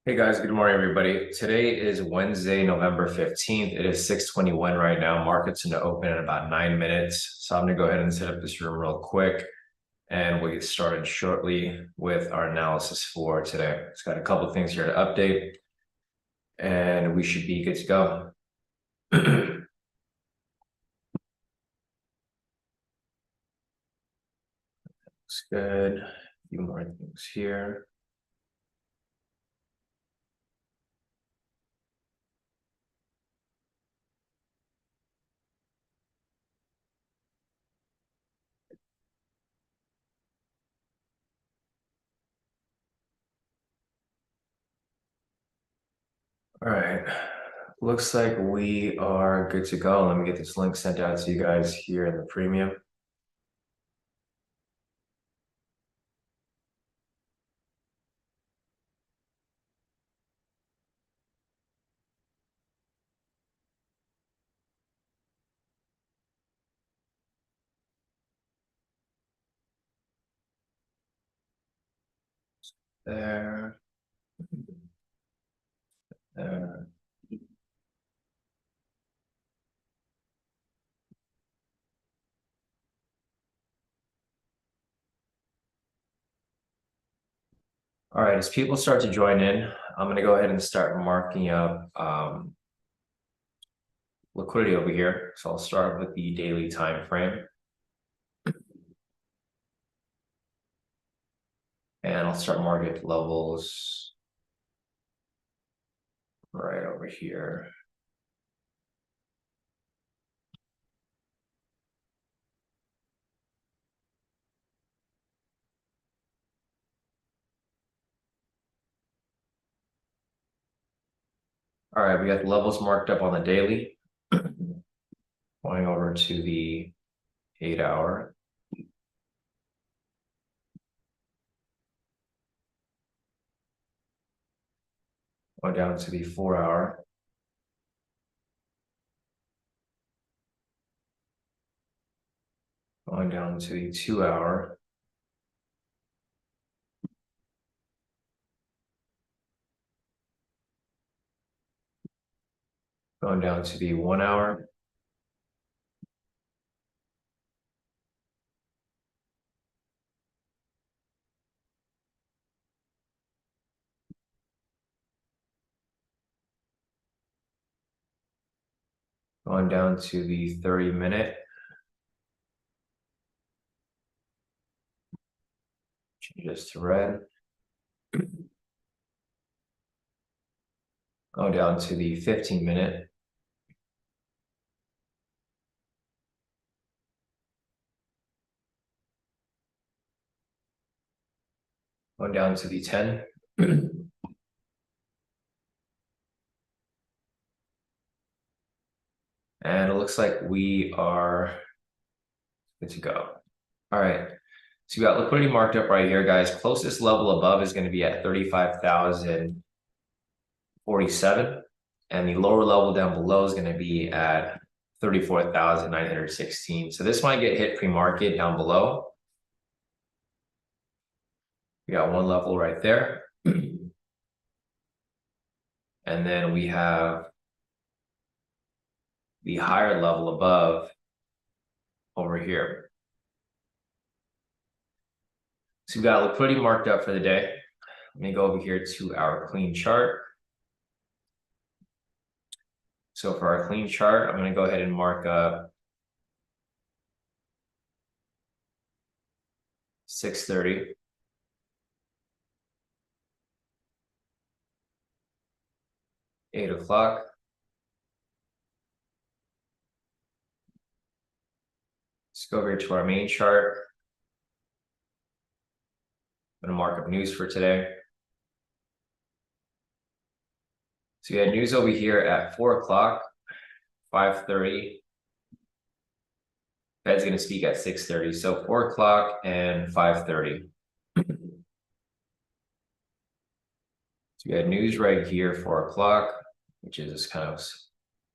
Hey guys, good morning everybody. Today is Wednesday, November 15th. It is 6:21 right now. Market's going to open in about 9 minutes. So I'm going to go ahead and set up this room real quick and we'll get started shortly with our analysis for today. It's got a couple of things here to update and we should be good to go. Looks good. A few more things here. All right. Looks like we are good to go. Let me get this link sent out to you guys here in the premium. There. There. All right, as people start to join in, I'm going to go ahead and start marking up liquidity over here. So I'll start with the daily time frame. And I'll start market levels right over here. All right, we got the levels marked up on the daily. Going over to the 8-hour. Going down to the 4-hour. Going down to the 2-hour. Going down to the 1-hour. Going down to the 30-minute. Change this to red. Going down to the 15-minute. Going down to the 10. And it looks like we are good to go. All right. So you got liquidity marked up right here, guys. Closest level above is going to be at 35,047. And the lower level down below is going to be at 34,916. So this might get hit pre-market down below. We got one level right there. And then we have the higher level above over here. So we've got liquidity marked up for the day. Let me go over here to our clean chart. So for our clean chart, I'm going to go ahead and mark up 6:30. 8 o'clock. Let's go over here to our main chart. I'm going to mark up news for today. So we had news over here at 4 o'clock, 5:30. Fed's going to speak at 6:30. So 4 o'clock and 5:30. So we had news right here, 4 o'clock, which is this kind of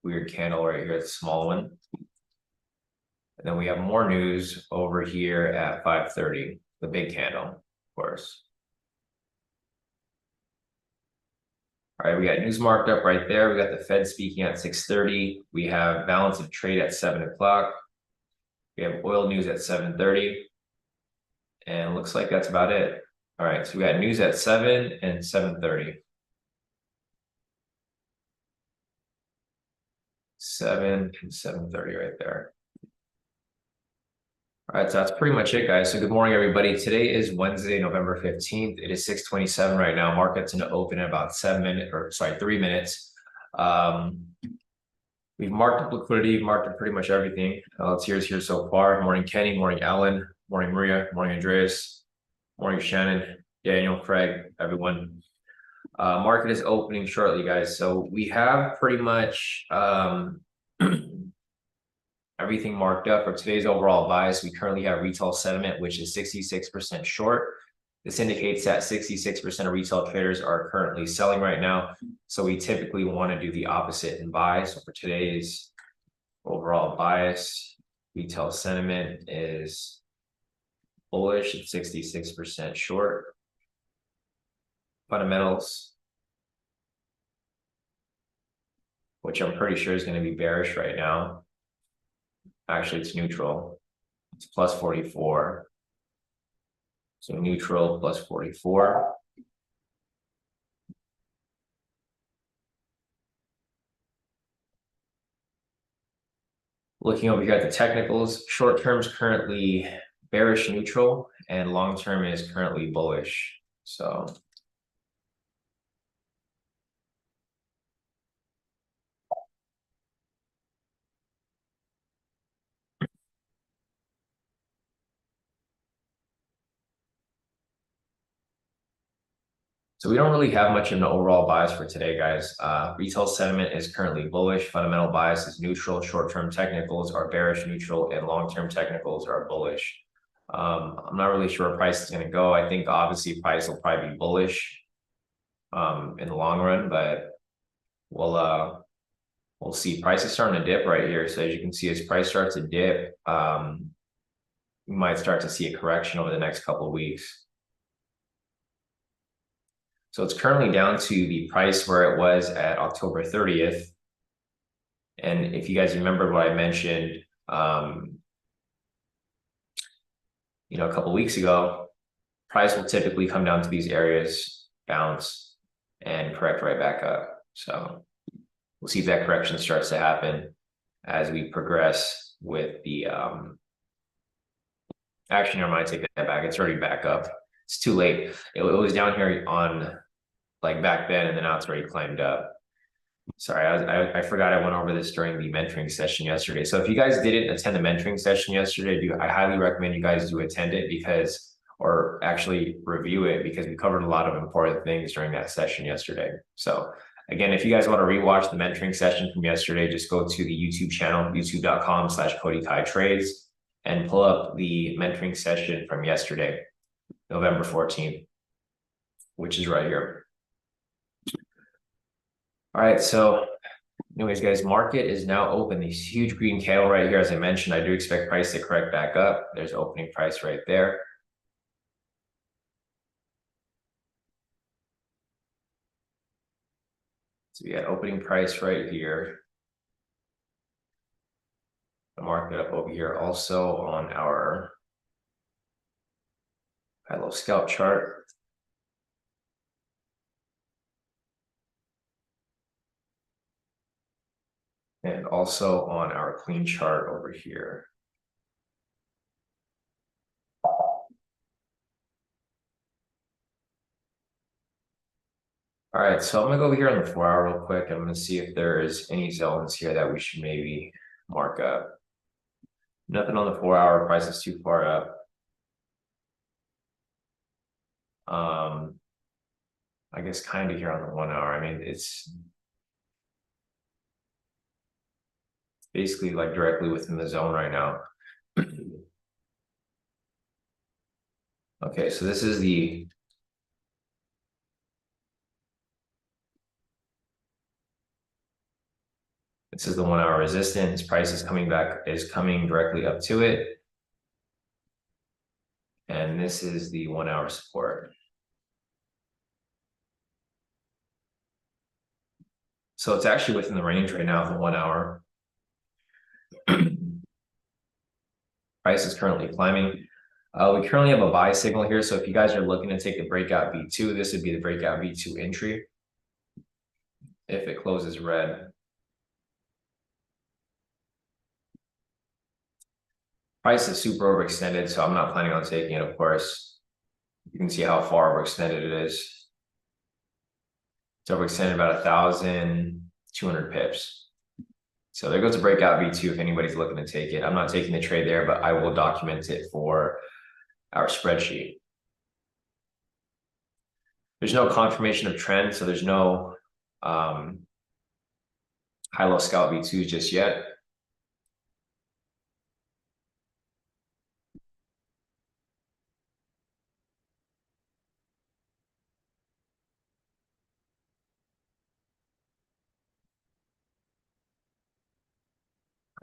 weird candle right here, the small one. And then we have more news over here at 5:30, the big candle, of course. All right, we got news marked up right there. We got the Fed speaking at 6:30. We have balance of trade at 7 o'clock. We have oil news at 7:30. And looks like that's about it. All right, so we got news at 7 and 7:30. 7 and 7:30 right there. All right, so that's pretty much it, guys. So good morning, everybody. Today is Wednesday, November 15th. It is 6:27 right now. Market's going to open in about 3 minutes. We've marked up liquidity, marked up pretty much everything. Let's hear here so far. Morning, Kenny. Morning, Alan. Morning, Maria. Morning, Andreas. Morning, Shannon, Daniel, Craig, everyone. Market is opening shortly, guys. So we have pretty much everything marked up for today's overall bias. We currently have retail sentiment, which is 66% short. This indicates that 66% of retail traders are currently selling right now. So we typically want to do the opposite in buy. So for today's overall bias, retail sentiment is bullish at 66% short. Fundamentals, which I'm pretty sure is going to be bearish right now. Actually, it's neutral. It's plus 44. So neutral plus 44. Looking over here at the technicals, short term is currently bearish neutral and long term is currently bullish. So we don't really have much in the overall bias for today, guys. Retail sentiment is currently bullish. Fundamental bias is neutral. Short-term technicals are bearish neutral, and long-term technicals are bullish. I'm not really sure where price is going to go. I think obviously price will probably be bullish in the long run, but we'll see. Price is starting to dip right here. So as you can see, as price starts to dip, we might start to see a correction over the next couple of weeks. So it's currently down to the price where it was at October 30th. And if you guys remember what I mentioned, a couple of weeks ago, price will typically come down to these areas, bounce, and correct right back up. So we'll see if that correction starts to happen as we progress with the, actually, never mind, take that back. It's already back up. It's too late. It was down here on like back then, and then now it's already climbed up. Sorry, I forgot I went over this during the mentoring session yesterday. So if you guys didn't attend the mentoring session yesterday, I highly recommend you guys do attend it or actually review it, because we covered a lot of important things during that session yesterday. So again, if you guys want to rewatch the mentoring session from yesterday, just go to the YouTube channel, youtube.com/Kodi Kai Trades, and pull up the mentoring session from yesterday, November 14th, which is right here. All right, so anyways, guys, market is now open. This huge green candle right here. As I mentioned, I do expect price to correct back up. There's opening price right there. So we got opening price right here. The market up over here also on our high-low scalp chart. And also on our clean chart over here. All right, so I'm gonna go over here on the 4-hour real quick. I'm gonna see if there is any zones here that we should maybe mark up. Nothing on the 4-hour, price is too far up. I guess kind of here on the 1-hour. I mean, it's basically like directly within the zone right now. Okay, so this is the This is the 1-hour resistance. Price is coming directly up to it. And this is the 1-hour support. So it's actually within the range right now of the 1 hour. Price is currently climbing. We currently have a buy signal here. So if you guys are looking to take the breakout V2, this would be the breakout V2 entry. If it closes red. Price is super overextended, so I'm not planning on taking it, of course. You can see how far overextended it is. It's overextended about 1,200 pips. So there goes a breakout V2 if anybody's looking to take it. I'm not taking the trade there, but I will document it for our spreadsheet. There's no confirmation of trend, so there's no high-low scalp V2s just yet.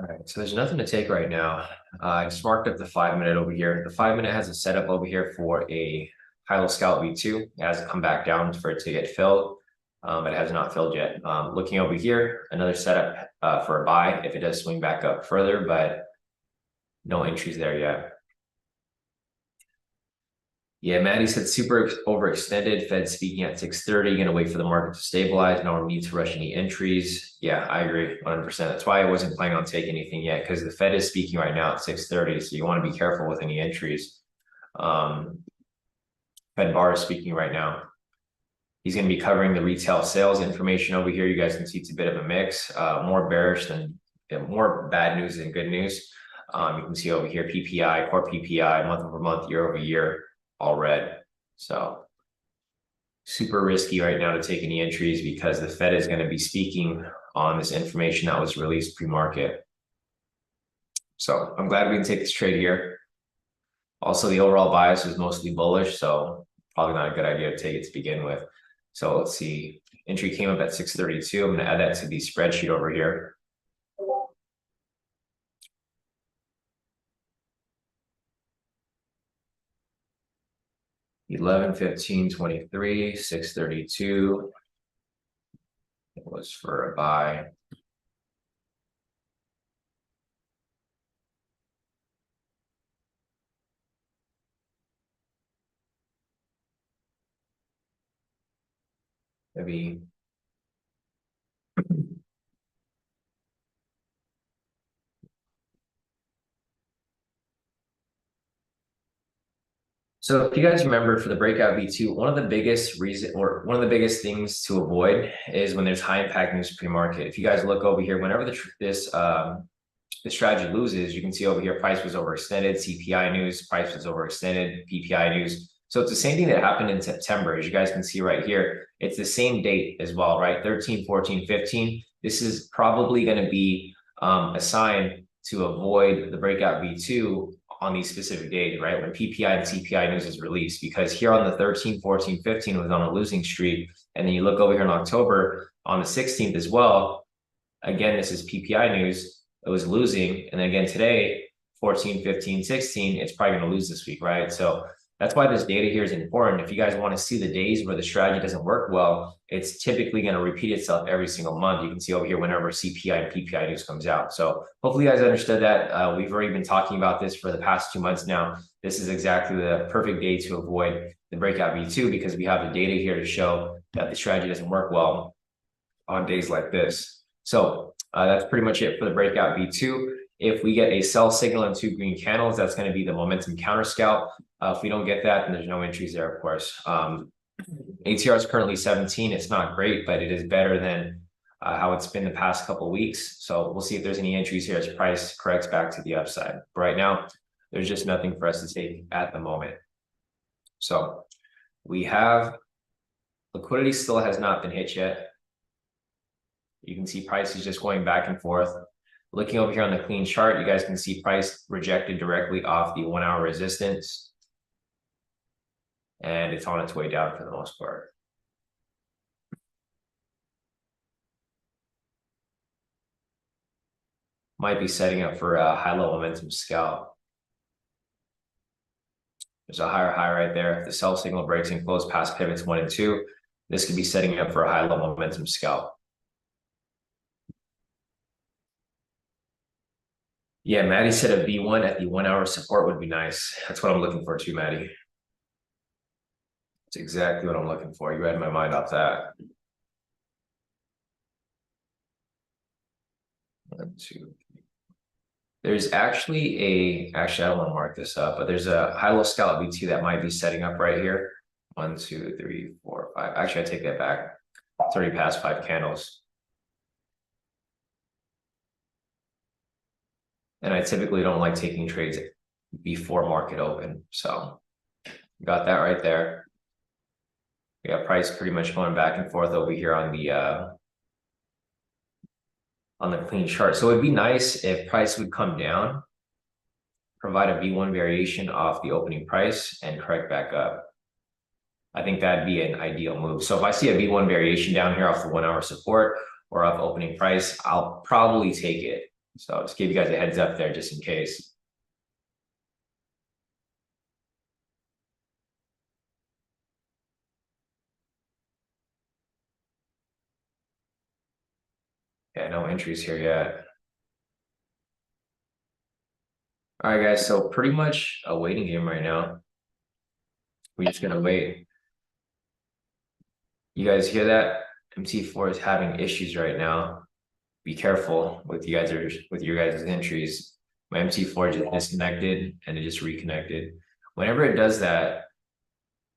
All right, so there's nothing to take right now. I just marked up the 5-minute over here. The 5-minute has a setup over here for a high-low scalp V2. It hasn't come back down for it to get filled. It has not filled yet. Looking over here, another setup for a buy if it does swing back up further, but no entries there yet. Yeah, Maddie said super overextended. Fed speaking at 6:30. Going to wait for the market to stabilize. No need to rush any entries. Yeah, I agree 100%. That's why I wasn't planning on taking anything yet, because the Fed is speaking right now at 6:30. So you want to be careful with any entries. Fed Bar is speaking right now. He's going to be covering the retail sales information over here. You guys can see it's a bit of a mix, more bearish than more bad news than good news. You can see over here PPI, core PPI, month over month, year over year, all red. So super risky right now to take any entries because the Fed is going to be speaking on this information that was released pre-market. So I'm glad we can take this trade here. Also, the overall bias was mostly bullish, so probably not a good idea to take it to begin with. So let's see, entry came up at 6:32. I'm going to add that to the spreadsheet over here. $11.15.23, 6:32. It was for a buy. Maybe so if you guys remember for the breakout V2, one of the biggest things to avoid is when there's high impact news pre-market. If you guys look over here, whenever the strategy loses, you can see over here price was overextended, CPI news, price was overextended, PPI news. So it's the same thing that happened in September. As you guys can see right here, it's the same date as well, right? 13, 14, 15. This is probably going to be a sign to avoid the breakout V2 on these specific days, right? When PPI and CPI news is released, because here on the 13, 14, 15 was on a losing streak. And then you look over here in October on the 16th as well. Again, this is PPI news. It was losing. And then again, today, 14, 15, 16, it's probably going to lose this week, right? So that's why this data here is important. If you guys want to see the days where the strategy doesn't work well, it's typically going to repeat itself every single month. You can see over here whenever CPI and PPI news comes out. So hopefully you guys understood that. We've already been talking about this for the past 2 months now. This is exactly the perfect day to avoid the breakout V2 because we have the data here to show that the strategy doesn't work well on days like this. So that's pretty much it for the breakout V2. If we get a sell signal and 2 green candles, that's going to be the momentum counter scalp. If we don't get that, then there's no entries there, of course. ATR is currently 17. It's not great, but it is better than how it's been the past couple of weeks. So we'll see if there's any entries here as price corrects back to the upside. But right now, there's just nothing for us to take at the moment. So we have liquidity still has not been hit yet. You can see price is just going back and forth. Looking over here on the clean chart, you guys can see price rejected directly off the 1 hour resistance. And it's on its way down for the most part. Might be setting up for a high-low momentum scalp. There's a higher high right there. If the sell signal breaks and close past pivots 1 and 2, this could be setting up for a high-low momentum scalp. Yeah, Maddie said a V1 at the 1 hour support would be nice. That's what I'm looking for too, Maddie. That's exactly what I'm looking for. You read my mind off that. 1, 2. There's actually I don't want to mark this up, but there's a high-low scallop V2 that might be setting up right here. 1, 2, 3, 4, 5. Actually, I take that back. It's already past 5 candles. And I typically don't like taking trades before market open. So got that right there. We got price pretty much going back and forth over here on the clean chart. So it'd be nice if price would come down, provide a V1 variation off the opening price, and correct back up. I think that'd be an ideal move. So if I see a V1 variation down here off the 1 hour support or off opening price, I'll probably take it. So just give you guys a heads up there just in case. Yeah, no entries here yet. All right, guys. So pretty much a waiting game right now. We're just gonna wait. You guys hear that? MT4 is having issues right now. Be careful with you guys with your guys' entries. My MT4 just disconnected and it just reconnected. Whenever it does that,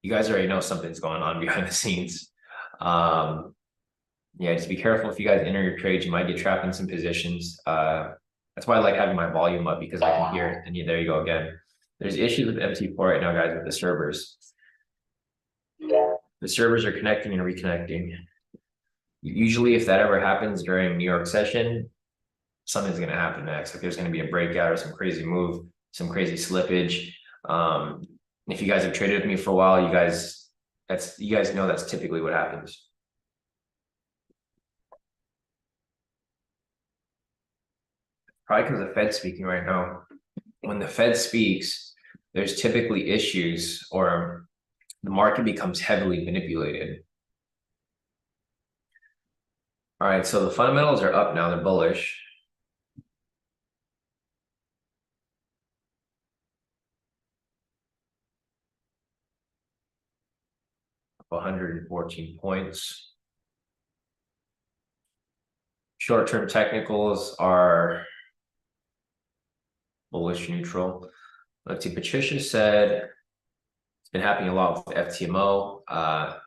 you guys already know something's going on behind the scenes. Yeah, just be careful if you guys enter your trades. You might get trapped in some positions. That's why I like having my volume up because I can hear it. And there you go again. There's issues with MT4 right now, guys, with the servers. The servers are connecting and reconnecting. Usually, if that ever happens during New York session, something's going to happen next. Like there's going to be a breakout or some crazy move, some crazy slippage. If you guys have traded with me for a while, you guys know that's typically what happens. Probably because the Fed's speaking right now. When the Fed speaks, there's typically issues or the market becomes heavily manipulated. All right, so the fundamentals are up now, they're bullish. Up 114 points. Short-term technicals are bullish neutral. Let's see, Patricia said it's been happening a lot with FTMO.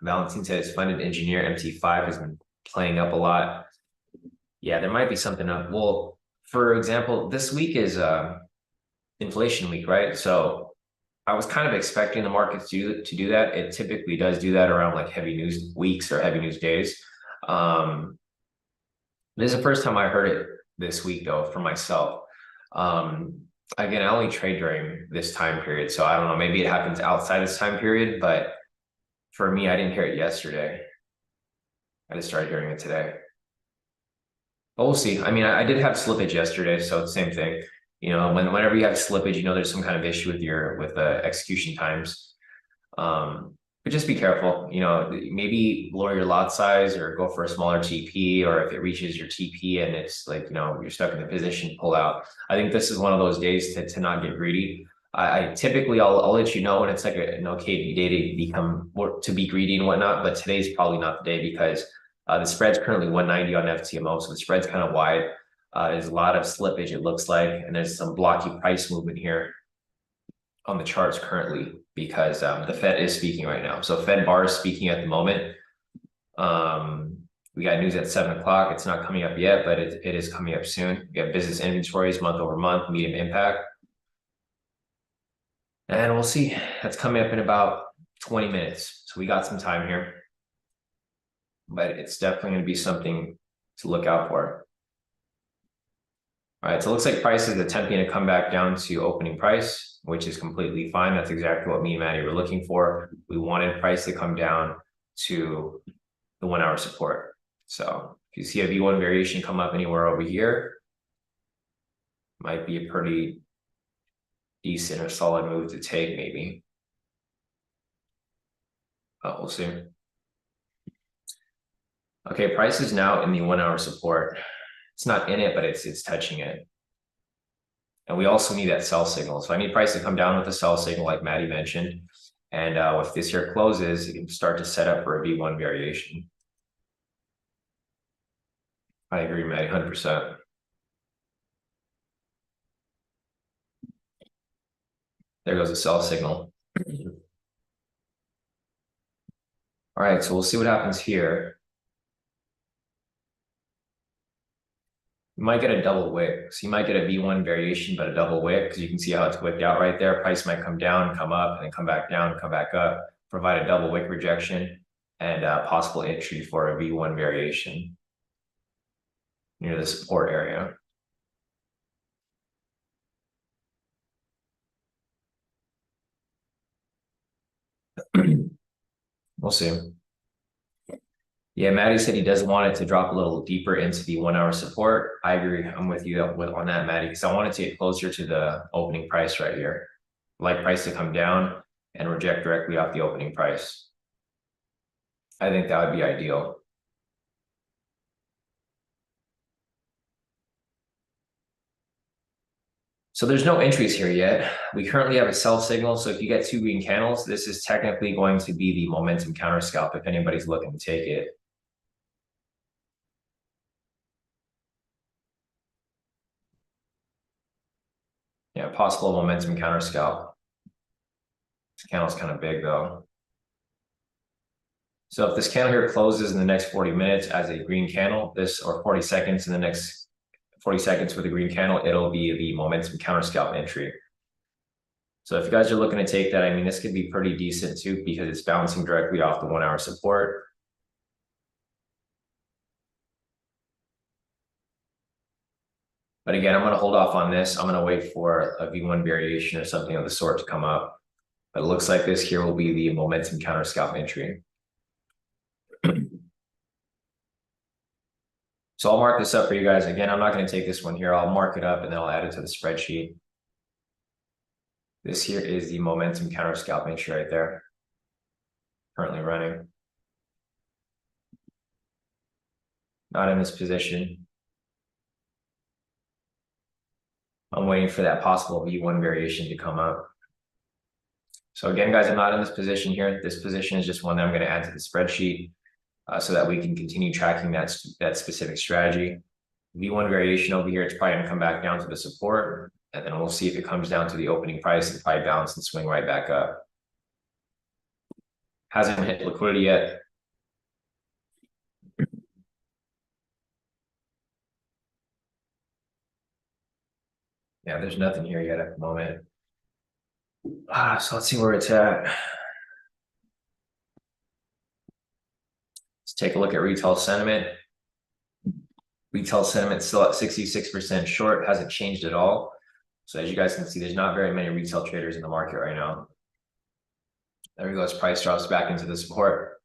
Valentine said it's funded engineer MT5 has been playing up a lot. Yeah, there might be something up. Well, for example, this week is inflation week, right? So I was kind of expecting the markets to do that. It typically does do that around like heavy news weeks or heavy news days. This is the first time I heard it this week though for myself. Again, I only trade during this time period, so I don't know, maybe it happens outside this time period, but for me, I didn't hear it yesterday. I just started hearing it today. But we'll see. I mean, I did have slippage yesterday, so it's the same thing. You know, whenever you have slippage, you know there's some kind of issue with the execution times. But just be careful. You know, maybe lower your lot size or go for a smaller TP, or if it reaches your TP and it's like, you know, you're stuck in the position, pull out. I think this is one of those days to not get greedy. I typically I'll let you know when it's like an okay day to become to be greedy and whatnot, but today's probably not the day because the spread's currently 190 on FTMO, so the spread's kind of wide. There's a lot of slippage, it looks like, and there's some blocky price movement here on the charts currently because the Fed is speaking right now. So Fed bar is speaking at the moment. We got news at 7 o'clock. It's not coming up yet, but it is coming up soon. We got business inventories month over month, medium impact. And we'll see. That's coming up in about 20 minutes. So we got some time here. But it's definitely going to be something to look out for. All right, so it looks like price is attempting to come back down to opening price, which is completely fine. That's exactly what me and Maddie were looking for. We wanted price to come down to the 1 hour support. So if you see a V1 variation come up anywhere over here, might be a pretty decent or solid move to take maybe. But we'll see. Okay, price is now in the 1 hour support. It's not in it, but it's touching it. And we also need that sell signal. So I need price to come down with a sell signal like Maddie mentioned. And if this here closes, it can start to set up for a V1 variation. I agree, Maddie, 100%. There goes a sell signal. All right, so we'll see what happens here. You might get a double wick. So you might get a V1 variation, but a double wick, because you can see how it's wicked out right there. Price might come down, come up, and then come back down, come back up, provide a double wick rejection, and possible entry for a V1 variation near the support area. We'll see. Yeah, Maddie said he does want it to drop a little deeper into the 1 hour support. I agree. I'm with you on that, Maddie, because I want it to get closer to the opening price right here. Like price to come down and reject directly off the opening price. I think that would be ideal. So there's no entries here yet. We currently have a sell signal. So if you get 2 green candles, this is technically going to be the momentum counter scalp if anybody's looking to take it. Yeah, possible momentum counter scalp. This candle's kind of big though. So if this candle here closes in the next 40 minutes as a green candle, or 40 seconds in the next 40 seconds with a green candle, it'll be the momentum counter scalp entry. So if you guys are looking to take that, I mean, this could be pretty decent too, because it's bouncing directly off the 1 hour support. But again, I'm going to hold off on this. I'm going to wait for a V1 variation or something of the sort to come up. But it looks like this here will be the momentum counter scalp entry. So I'll mark this up for you guys. Again, I'm not going to take this one here. I'll mark it up and then I'll add it to the spreadsheet. This here is the momentum counter scalp entry right there. Currently running. Not in this position. I'm waiting for that possible V1 variation to come up. So again, guys, I'm not in this position here. This position is just one that I'm going to add to the spreadsheet so that we can continue tracking that specific strategy. V1 variation over here, it's probably going to come back down to the support, and then we'll see if it comes down to the opening price and probably bounce and swing right back up. Hasn't hit liquidity yet. Yeah, there's nothing here yet at the moment. So let's see where it's at. Let's take a look at retail sentiment. Retail sentiment still at 66% short, hasn't changed at all. So as you guys can see, there's not very many retail traders in the market right now. There we go, as price drops back into the support.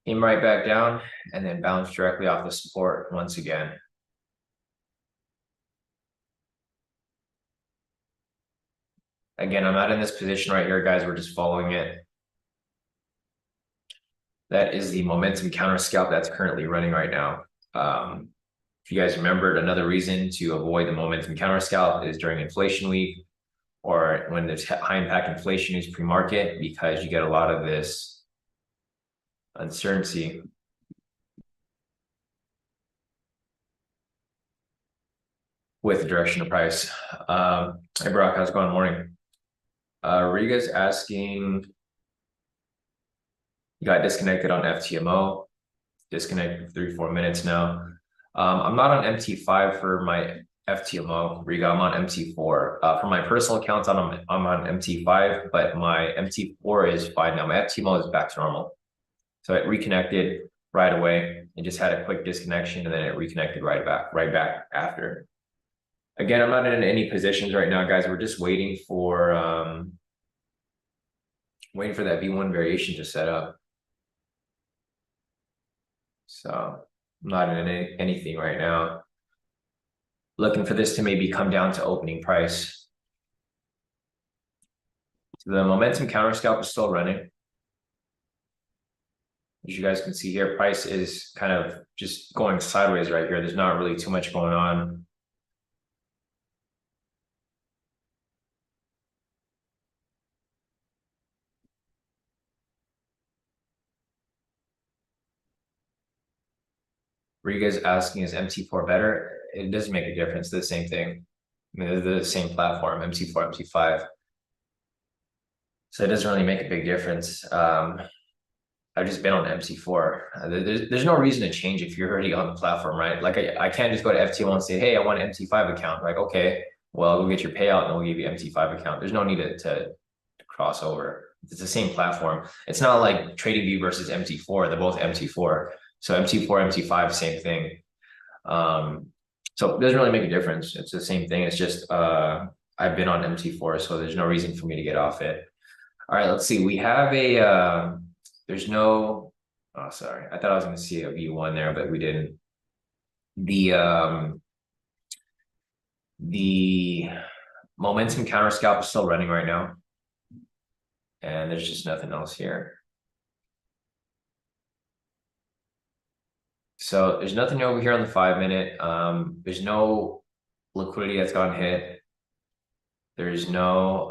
Came right back down and then bounced directly off the support once again. Again, I'm not in this position right here, guys. We're just following it. That is the momentum counter scalp that's currently running right now. If you guys remembered, another reason to avoid the momentum counter scalp is during inflation week or when there's high impact inflation news pre-market, because you get a lot of this uncertainty. With the direction of price. Hey Brock, how's it going? Morning. Were you guys asking? You got disconnected on FTMO, disconnected for 3-4 minutes now. I'm not on MT5 for my FTMO, Riga. I'm on MT4. For my personal accounts, I'm on MT5, but my MT4 is fine now. My FTMO is back to normal. So it reconnected right away. It just had a quick disconnection and then it reconnected right back after. Again, I'm not in any positions right now, guys. We're just waiting for that V1 variation to set up. So I'm not in anything right now. Looking for this to maybe come down to opening price. So the momentum counter scalp is still running. As you guys can see here, price is kind of just going sideways right here. There's not really too much going on. Were you guys asking, is MT4 better? It doesn't make a difference. They're the same thing. I mean, they're the same platform, MT4, MT5. So it doesn't really make a big difference. I've just been on MT4. There's no reason to change if you're already on the platform, right? Like I can't just go to FTO and say, hey, I want an MT5 account. Like, okay, well, we'll get your payout and we'll give you MT5 account. There's no need to cross over. It's the same platform. It's not like TradingView versus MT4. They're both MT4. So MT4, MT5, same thing. So it doesn't really make a difference. It's the same thing. It's just I've been on MT4, so there's no reason for me to get off it. All right, let's see. We have a there's no, oh, sorry. I thought I was going to see a V1 there, but we didn't. The momentum counter scalp is still running right now. And there's just nothing else here. So there's nothing over here on the 5-minute. There's no liquidity that's gone hit. There's no,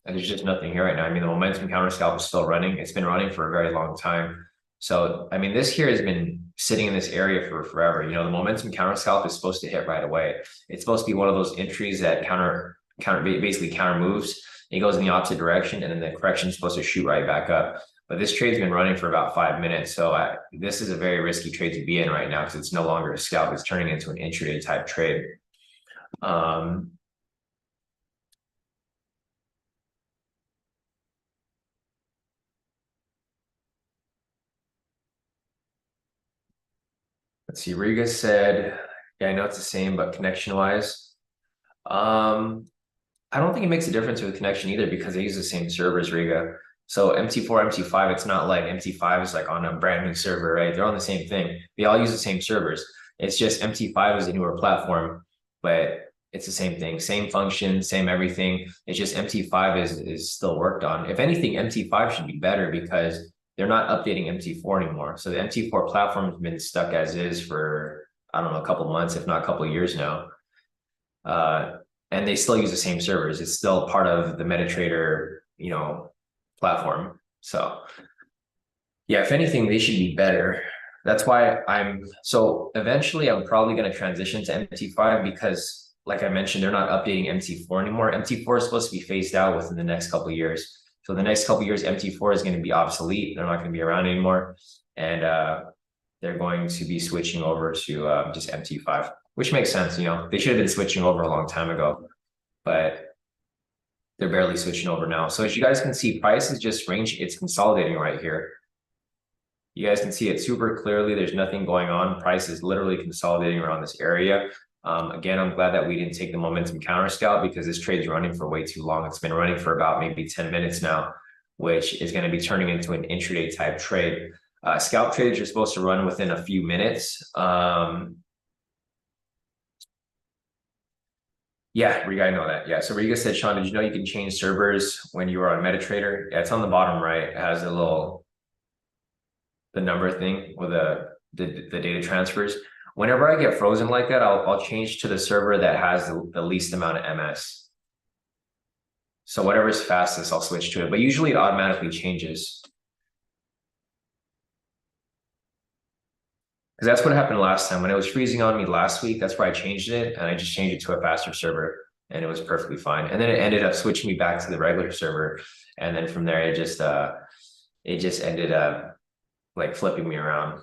and there's just nothing here right now. I mean, the momentum counter scalp is still running. It's been running for a very long time. So, I mean, this here has been sitting in this area for forever. You know, the momentum counter scalp is supposed to hit right away. It's supposed to be one of those entries that basically counter moves. It goes in the opposite direction, and then the correction is supposed to shoot right back up. But this trade's been running for about 5 minutes. So this is a very risky trade to be in right now because it's no longer a scalp. It's turning into an intraday type trade. Let's see, Riga said, yeah, I know it's the same, but connection-wise, I don't think it makes a difference with connection either because they use the same servers, Riga. So MT4, MT5, it's not like MT5 is like on a brand new server, right? They're on the same thing. They all use the same servers. It's just MT5 is a newer platform, but it's the same thing, same function, same everything. It's just MT5 is still worked on. If anything, MT5 should be better because they're not updating MT4 anymore. So the MT4 platform has been stuck as is for, I don't know, a couple months, if not a couple of years now. And they still use the same servers. It's still part of the MetaTrader, you know, platform. So yeah, if anything, they should be better. That's why so eventually I'm probably going to transition to MT5 because like I mentioned, they're not updating MT4 anymore. MT4 is supposed to be phased out within the next couple of years. So the next couple of years, MT4 is going to be obsolete. They're not going to be around anymore. And they're going to be switching over to just MT5, which makes sense. You know, they should have been switching over a long time ago, but they're barely switching over now. So as you guys can see, price is just range. It's consolidating right here. You guys can see it super clearly. There's nothing going on. Price is literally consolidating around this area. Again, I'm glad that we didn't take the momentum counter scalp because this trade's running for way too long. It's been running for about maybe 10 minutes now, which is going to be turning into an intraday type trade. Scalp trades are supposed to run within a few minutes. Yeah, Riga, I know that. Yeah, so Riga said, Sean, did you know you can change servers when you are on MetaTrader? Yeah, it's on the bottom right. It has a little, the number thing with the data transfers. Whenever I get frozen like that, I'll change to the server that has the least amount of MS. So whatever's fastest, I'll switch to it. But usually it automatically changes. Because that's what happened last time. When it was freezing on me last week, that's where I changed it. And I just changed it to a faster server. And it was perfectly fine. And then it ended up switching me back to the regular server. And then from there, it just ended up like flipping me around.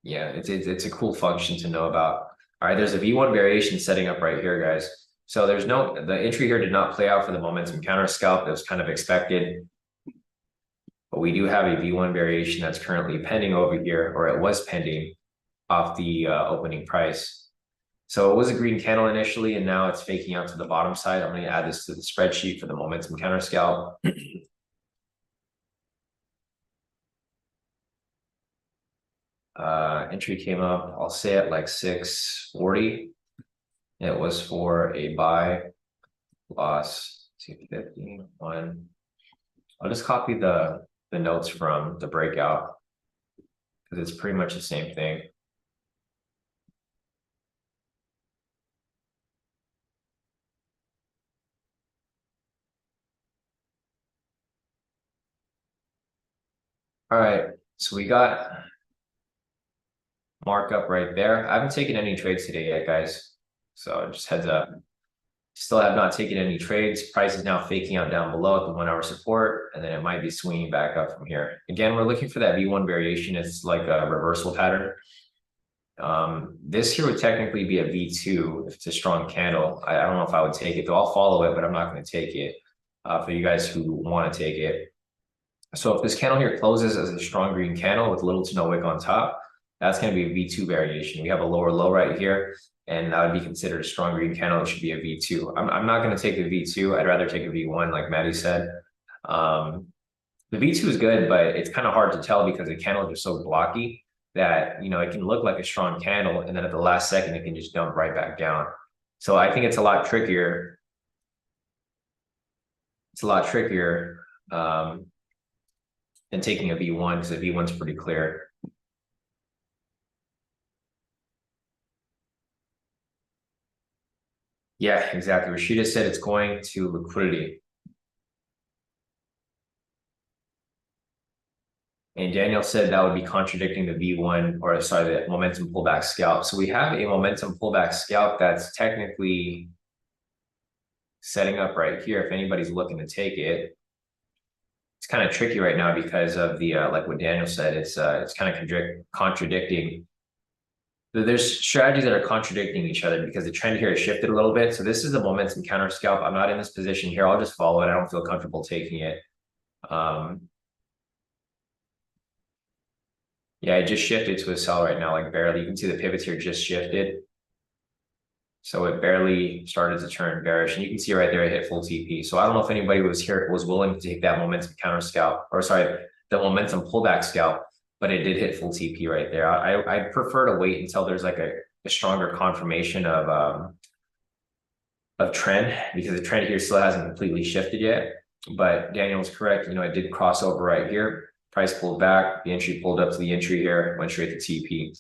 Yeah, it's a cool function to know about. All right, there's a V1 variation setting up right here, guys. So the entry here did not play out for the momentum counter scalp. It was kind of expected. But we do have a V1 variation that's currently pending over here, or it was pending off the opening price. So it was a green candle initially, and now it's faking out to the bottom side. I'm going to add this to the spreadsheet for the momentum counter scalp. Entry came up, I'll say at like 640. It was for a buy, loss 250, 1. I'll just copy the notes from the breakout because it's pretty much the same thing. All right, so we got markup right there. I haven't taken any trades today yet, guys. So just heads up. Still have not taken any trades. Price is now faking out down below at the 1 hour support, and then it might be swinging back up from here. Again, we're looking for that V1 variation. It's like a reversal pattern. This here would technically be a V2 if it's a strong candle. I don't know if I would take it, though I'll follow it, but I'm not going to take it for you guys who want to take it. So if this candle here closes as a strong green candle with little to no wick on top, that's going to be a V2 variation. We have a lower low right here, and that would be considered a strong green candle. It should be a V2. I'm not going to take a V2. I'd rather take a V1, like Maddie said. The V2 is good, but it's kind of hard to tell because the candles are so blocky that, you know, it can look like a strong candle, and then at the last second, it can just dump right back down. So I think it's a lot trickier. It's a lot trickier than taking a V1 because a V1's pretty clear. Yeah, exactly. Rashida said it's going to liquidity. And Daniel said that would be contradicting the V1, or sorry, the momentum pullback scalp. So we have a momentum pullback scalp that's technically setting up right here. If anybody's looking to take it, it's kind of tricky right now because of the like what Daniel said. It's kind of contradicting. There's strategies that are contradicting each other because the trend here has shifted a little bit. So this is a momentum counter scalp. I'm not in this position here. I'll just follow it. I don't feel comfortable taking it. Yeah, it just shifted to a sell right now, like barely. You can see the pivots here just shifted. So it barely started to turn bearish. And you can see right there, it hit full TP. So I don't know if anybody was willing to take that momentum counter scalp, or sorry, the momentum pullback scalp, but it did hit full TP right there. I prefer to wait until there's like a stronger confirmation of trend, because the trend here still hasn't completely shifted yet. But Daniel's correct. You know, it did cross over right here. Price pulled back. The entry pulled up to the entry here, went straight to TP.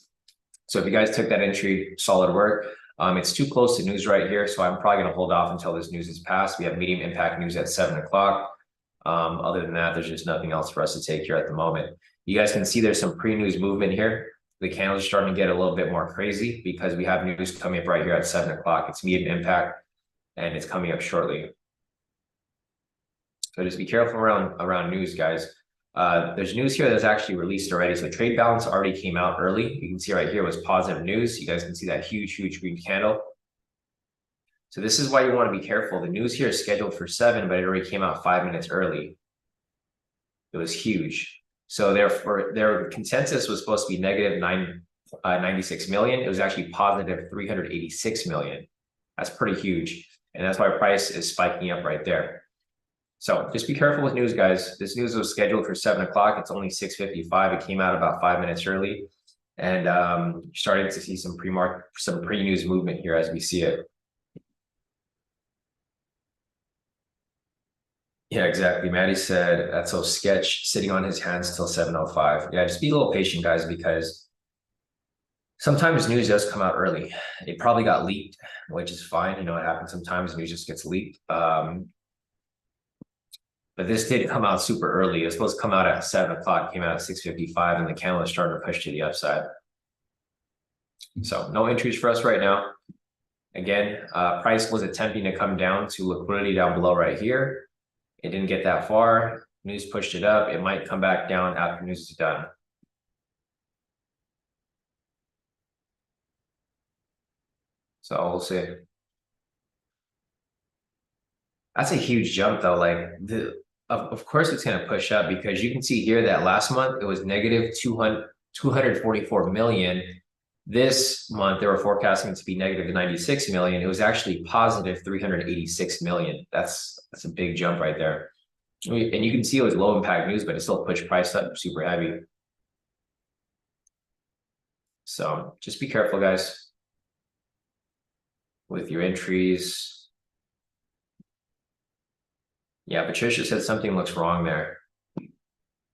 So if you guys took that entry, solid work. It's too close to news right here, so I'm probably going to hold off until this news is passed. We have medium impact news at 7 o'clock. Other than that, there's just nothing else for us to take here at the moment. You guys can see there's some pre-news movement here. The candles are starting to get a little bit more crazy because we have news coming up right here at 7 o'clock. It's medium impact, and it's coming up shortly. So just be careful around news, guys. There's news here that's actually released already. So trade balance already came out early. You can see right here was positive news. You guys can see that huge green candle. So this is why you want to be careful. The news here is scheduled for 7, but it already came out 5 minutes early. It was huge. So therefore, their consensus was supposed to be negative 96 million. It was actually positive 386 million. That's pretty huge. And that's why price is spiking up right there. So just be careful with news, guys. This news was scheduled for 7 o'clock. It's only 6:55. It came out about 5 minutes early, and starting to see some pre-news movement here as we see it. Yeah, exactly. Maddie said that's so sketch, sitting on his hands till 7:05. Yeah, just be a little patient, guys, because sometimes news does come out early. It probably got leaked, which is fine. You know, it happens sometimes. News just gets leaked. But this did come out super early. It was supposed to come out at 7 o'clock, came out at 6:55, and the candle is starting to push to the upside. So no entries for us right now. Again, price was attempting to come down to liquidity down below right here. It didn't get that far. News pushed it up. It might come back down after news is done. So we'll see. That's a huge jump though. Like of course it's going to push up, because you can see here that last month it was negative 244 million. This month they were forecasting it to be negative 96 million. It was actually positive 386 million. That's a big jump right there. And you can see it was low impact news, but it still pushed price up super heavy. So just be careful, guys, with your entries. Yeah, Patricia said something looks wrong there.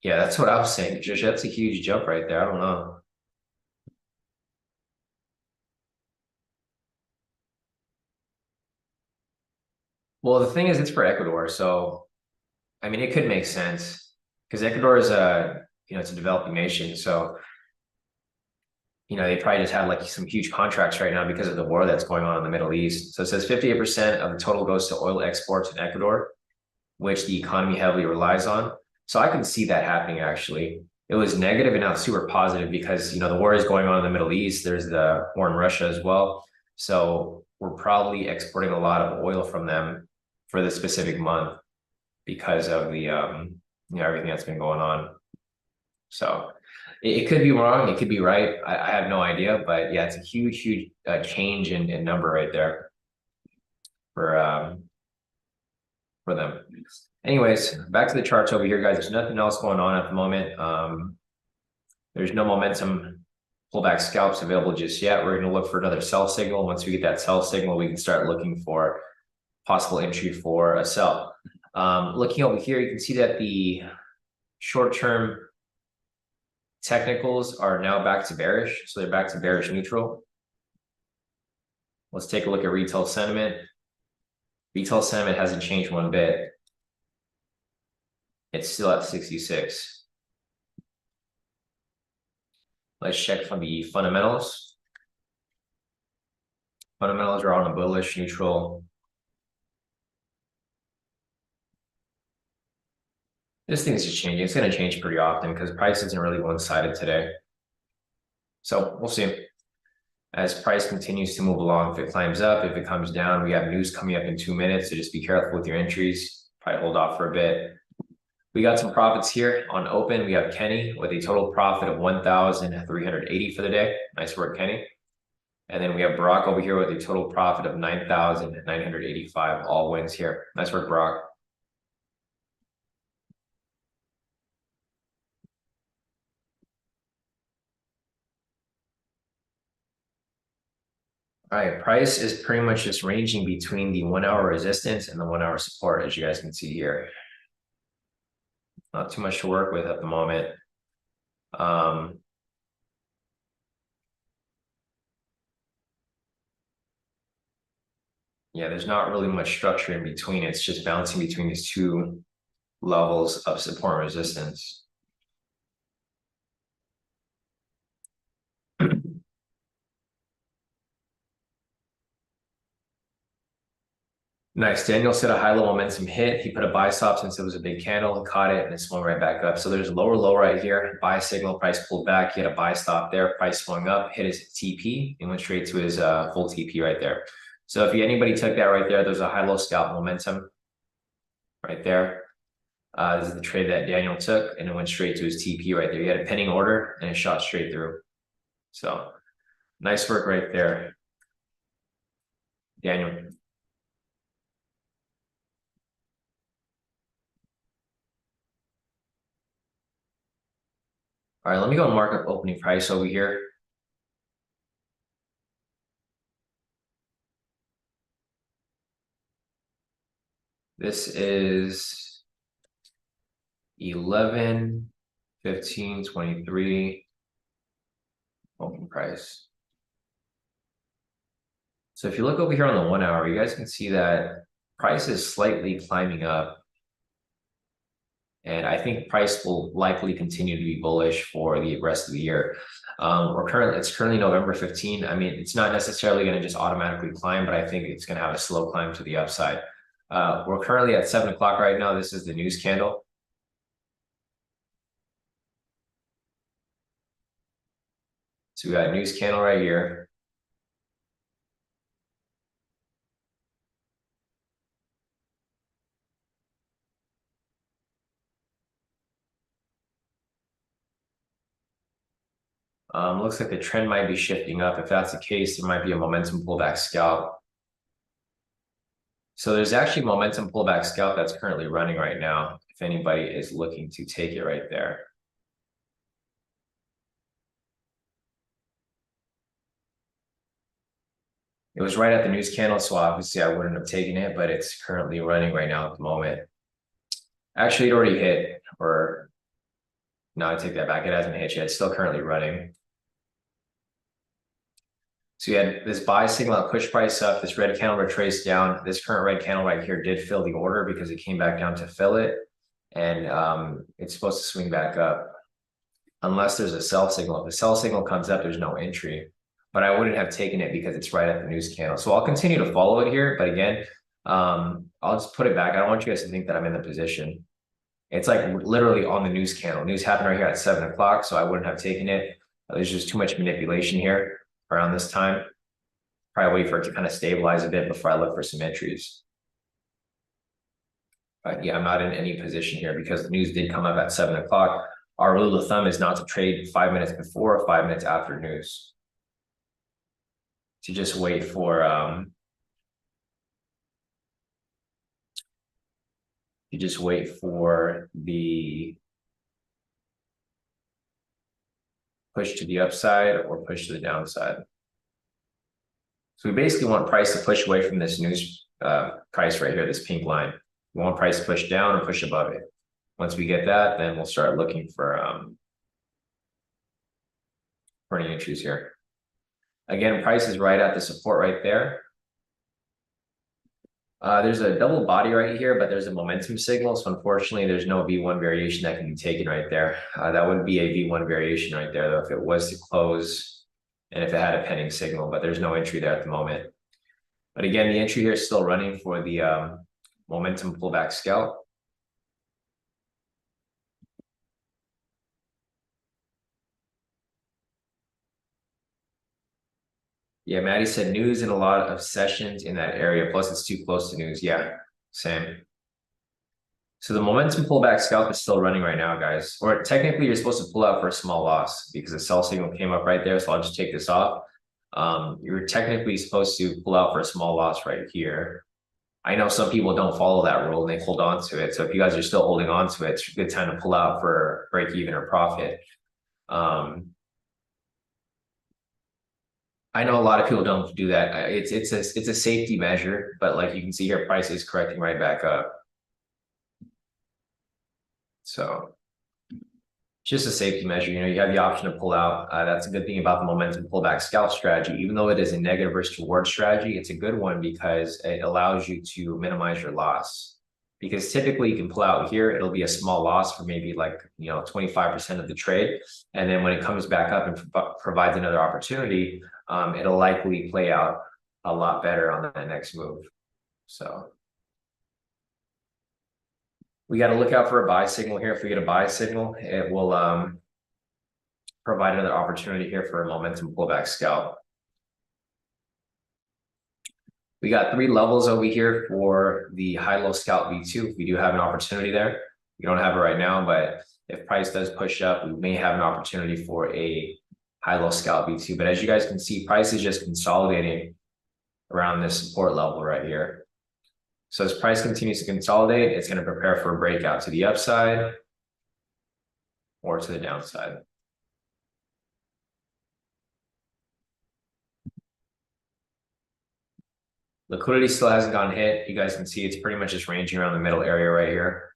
Yeah, that's what I was saying. Josh, that's a huge jump right there. I don't know. Well, the thing is, it's for Ecuador, so I mean, it could make sense because Ecuador is it's a developing nation, so they probably just have like some huge contracts right now because of the war that's going on in the Middle East. So it says 58% of the total goes to oil exports in Ecuador, which the economy heavily relies on. So I can see that happening actually. It was negative and now it's super positive because the war is going on in the Middle East. There's the war in Russia as well. So we're probably exporting a lot of oil from them for this specific month because of the everything that's been going on. So it could be wrong, it could be right. I have no idea, but yeah, it's a huge change in number right there for them. Anyways, back to the charts over here, guys. There's nothing else going on at the moment. There's no momentum pullback scalps available just yet. We're going to look for another sell signal. Once we get that sell signal, we can start looking for possible entry for a sell. Looking over here, you can see that the short-term technicals are now back to bearish. So they're back to bearish neutral. Let's take a look at retail sentiment. Retail sentiment hasn't changed one bit. It's still at 66. Let's check from the fundamentals. Fundamentals are on a bullish neutral. This thing is just changing. It's going to change pretty often because price isn't really one-sided today. So we'll see. As price continues to move along, if it climbs up, if it comes down, we have news coming up in 2 minutes. So just be careful with your entries. Probably hold off for a bit. We got some profits here on open. We have Kenny with a total profit of 1,380 for the day. Nice work, Kenny. And then we have Brock over here with a total profit of 9,985. All wins here. Nice work, Brock. All right, price is pretty much just ranging between the 1 hour resistance and the 1 hour support, as you guys can see here. Not too much to work with at the moment. Yeah, there's not really much structure in between. It's just bouncing between these two levels of support and resistance. Nice. Daniel said a high level momentum hit. He put a buy stop since it was a big candle, caught it, and it swung right back up. So there's a lower low right here. Buy signal, price pulled back. He had a buy stop there. Price swung up, hit his TP, and went straight to his full TP right there. So if anybody took that right there, there's a high low scalp momentum right there. This is the trade that Daniel took, and it went straight to his TP right there. He had a pending order, and it shot straight through. So nice work right there, Daniel. All right, let me go mark up opening price over here. This is 11, 15, 23 open price. So if you look over here on the 1 hour, you guys can see that price is slightly climbing up. And I think price will likely continue to be bullish for the rest of the year. It's currently November 15. I mean, it's not necessarily going to just automatically climb, but I think it's going to have a slow climb to the upside. We're currently at 7 o'clock right now. This is the news candle. So we got a news candle right here. Looks like the trend might be shifting up. If that's the case, there might be a momentum pullback scalp. So there's actually momentum pullback scalp that's currently running right now, if anybody is looking to take it right there. It was right at the news candle, so obviously I wouldn't have taken it, but it's currently running right now at the moment. Actually, it already hit, or No, I take that back. It hasn't hit yet. It's still currently running. So you had this buy signal push price up, this red candle retraced down. This current red candle right here did fill the order because it came back down to fill it. And it's supposed to swing back up unless there's a sell signal. If the sell signal comes up, there's no entry. But I wouldn't have taken it because it's right at the news candle. So I'll continue to follow it here. But again, I'll just put it back. I don't want you guys to think that I'm in the position. It's like literally on the news candle. News happened right here at 7 o'clock, so I wouldn't have taken it. There's just too much manipulation here around this time. Probably wait for it to kind of stabilize a bit before I look for some entries. But yeah, I'm not in any position here because the news did come up at 7 o'clock. Our rule of thumb is not to trade 5 minutes before or 5 minutes after news. To just wait for the push to the upside or push to the downside. So we basically want price to push away from this news price right here, this pink line. We want price to push down or push above it. Once we get that, then we'll start looking for any entries here. Again, price is right at the support right there. There's a double body right here, but there's a momentum signal. So unfortunately, there's no V1 variation that can be taken right there. That would be a V1 variation right there, though, if it was to close and if it had a pending signal, but there's no entry there at the moment. But again, the entry here is still running for the momentum pullback scalp. Yeah, Maddie said news and a lot of sessions in that area. Plus, it's too close to news. Yeah, same. So the momentum pullback scalp is still running right now, guys. Or technically, you're supposed to pull out for a small loss because the sell signal came up right there. So I'll just take this off. You're technically supposed to pull out for a small loss right here. I know some people don't follow that rule and they hold on to it. So if you guys are still holding on to it, it's a good time to pull out for break even or profit. I know a lot of people don't do that. It's a safety measure, but like you can see here, price is correcting right back up. So just a safety measure. You know, you have the option to pull out. That's a good thing about the momentum pullback scalp strategy. Even though it is a negative risk reward strategy, it's a good one because it allows you to minimize your loss. Because typically you can pull out here, it'll be a small loss for maybe like 25% of the trade, and then when it comes back up and provides another opportunity, it'll likely play out a lot better on that next move. So we got to look out for a buy signal here. If we get a buy signal, it will provide another opportunity here for a momentum pullback scalp. We got 3 levels over here for the high-low scalp V2. If we do have an opportunity there, we don't have it right now, but if price does push up, we may have an opportunity for a high-low scalp V2. But as you guys can see, price is just consolidating around this support level right here. So as price continues to consolidate, it's going to prepare for a breakout to the upside or to the downside. Liquidity still hasn't gotten hit. You guys can see it's pretty much just ranging around the middle area right here.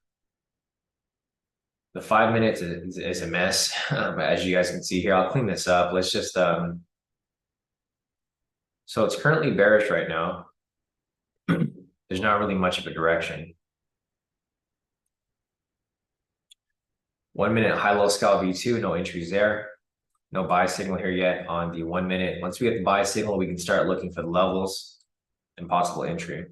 The 5 minutes is a mess, but as you guys can see here, I'll clean this up. Let's just, so it's currently bearish right now. There's not really much of a direction. 1 minute high-low scalp V2, no entries there. No buy signal here yet on the 1 minute. Once we get the buy signal, we can start looking for the levels and possible entry.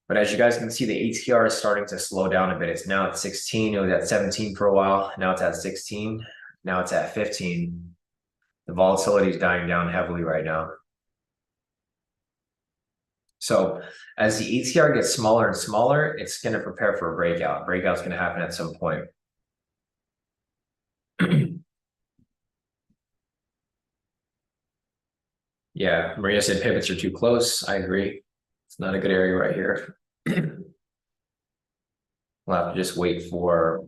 But as you guys can see, the ATR is starting to slow down a bit. It's now at 16. It was at 17 for a while. Now it's at 16. Now it's at 15. The volatility is dying down heavily right now. So as the ATR gets smaller and smaller, it's going to prepare for a breakout. Breakout's going to happen at some point. Yeah, Maria said pivots are too close. I agree. It's not a good area right here. We'll have to just wait for.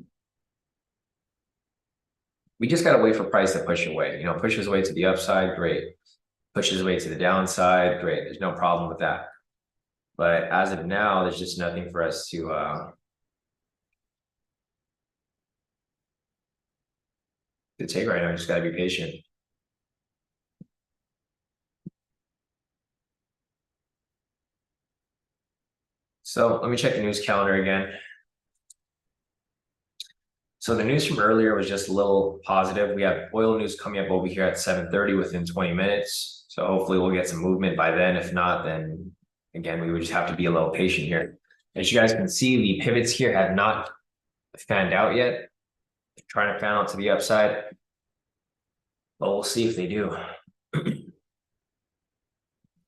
We just got to wait for price to push away. Pushes away to the upside, great. Pushes away to the downside, great. There's no problem with that. But as of now, there's just nothing for us to to take right now. Just gotta be patient. So let me check the news calendar again. So the news from earlier was just a little positive. We have oil news coming up over here at 7:30 within 20 minutes. So hopefully we'll get some movement by then. If not, then again, we would just have to be a little patient here. As you guys can see, the pivots here have not fanned out yet. They're trying to fan out to the upside, but we'll see if they do.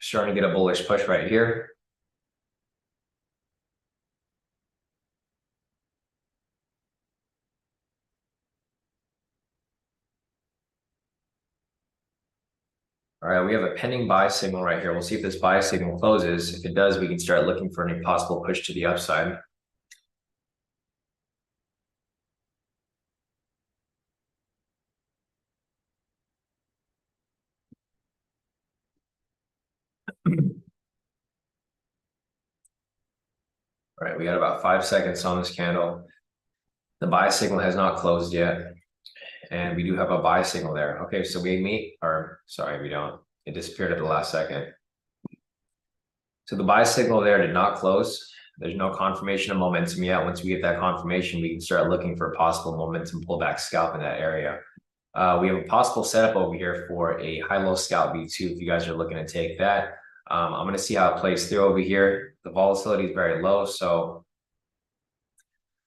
Starting to get a bullish push right here. All right, we have a pending buy signal right here. We'll see if this buy signal closes. If it does, we can start looking for any possible push to the upside. All right, we got about 5 seconds on this candle. The buy signal has not closed yet, and we do have a buy signal there. Okay, so we meet, or sorry, we don't. It disappeared at the last second. So the buy signal there did not close. There's no confirmation of momentum yet. Once we get that confirmation, we can start looking for possible momentum pullback scalp in that area. We have a possible setup over here for a high-low scalp V2 if you guys are looking to take that. I'm going to see how it plays through over here. The volatility is very low. So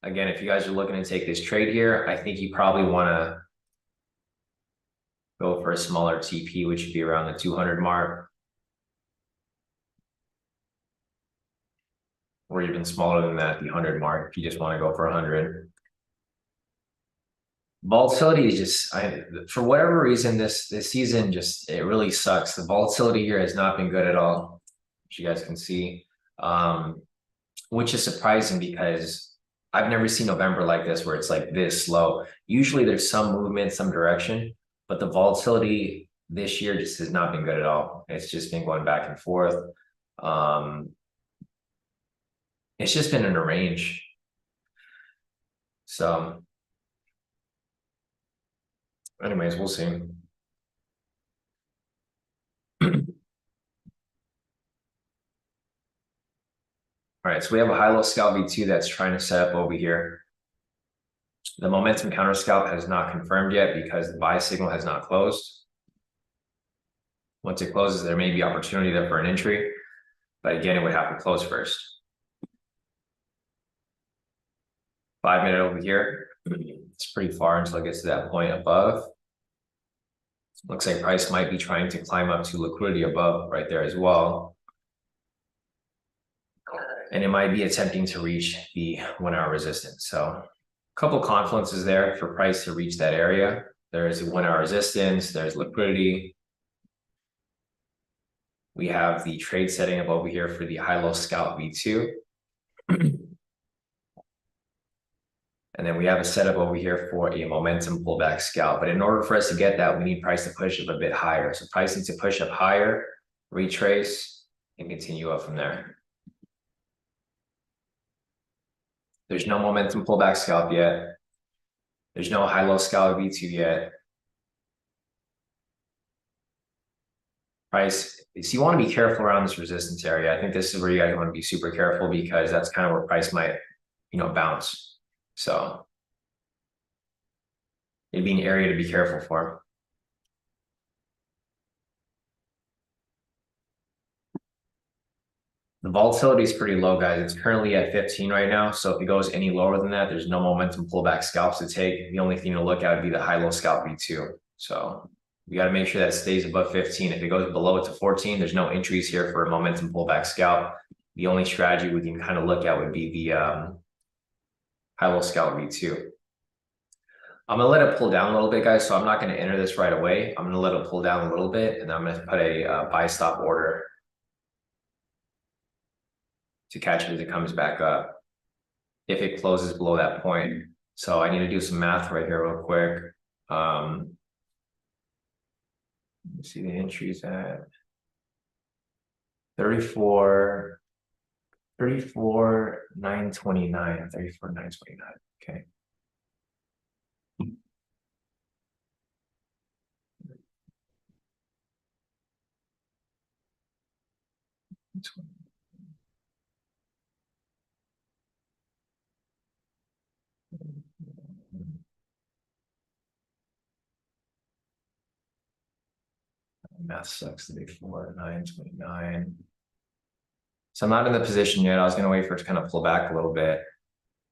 again, if you guys are looking to take this trade here, I think you probably want to go for a smaller TP, which would be around the 200 mark. Or even smaller than that, the 100 mark, if you just want to go for 100. Volatility is just, for whatever reason, this season it really sucks. The volatility here has not been good at all, as you guys can see, which is surprising because I've never seen November like this where it's like this slow. Usually there's some movement, some direction, but the volatility this year just has not been good at all. It's just been going back and forth. It's just been in a range. So anyways, we'll see. All right, so we have a high-low scalp V2 that's trying to set up over here. The momentum counter scalp has not confirmed yet because the buy signal has not closed. Once it closes, there may be opportunity there for an entry, but again, it would have to close first. 5 minute over here. It's pretty far until it gets to that point above. Looks like price might be trying to climb up to liquidity above right there as well. And it might be attempting to reach the 1 hour resistance. So a couple confluences there for price to reach that area. There's a 1 hour resistance, there's liquidity. We have the trade setting up over here for the high-low scalp V2. And then we have a setup over here for a momentum pullback scalp. But in order for us to get that, we need price to push up a bit higher. So price needs to push up higher, retrace, and continue up from there. There's no momentum pullback scalp yet. There's no high-low scalp V2 yet. Price, so you want to be careful around this resistance area. I think this is where you guys want to be super careful because that's kind of where price might, bounce. So it'd be an area to be careful for. The volatility is pretty low, guys. It's currently at 15 right now. So if it goes any lower than that, there's no momentum pullback scalps to take. The only thing to look at would be the high-low scalp V2. So we got to make sure that stays above 15. If it goes below it to 14, there's no entries here for a momentum pullback scalp. The only strategy we can kind of look at would be the high-low scalp V2. I'm going to let it pull down a little bit, guys. So I'm not going to enter this right away. I'm going to let it pull down a little bit, and I'm going to put a buy stop order to catch it as it comes back up if it closes below that point. So I need to do some math right here real quick. Let's see the entries at 34,929. Okay. Math sucks. 34, 9, 29. So I'm not in the position yet. I was gonna wait for it to kind of pull back a little bit.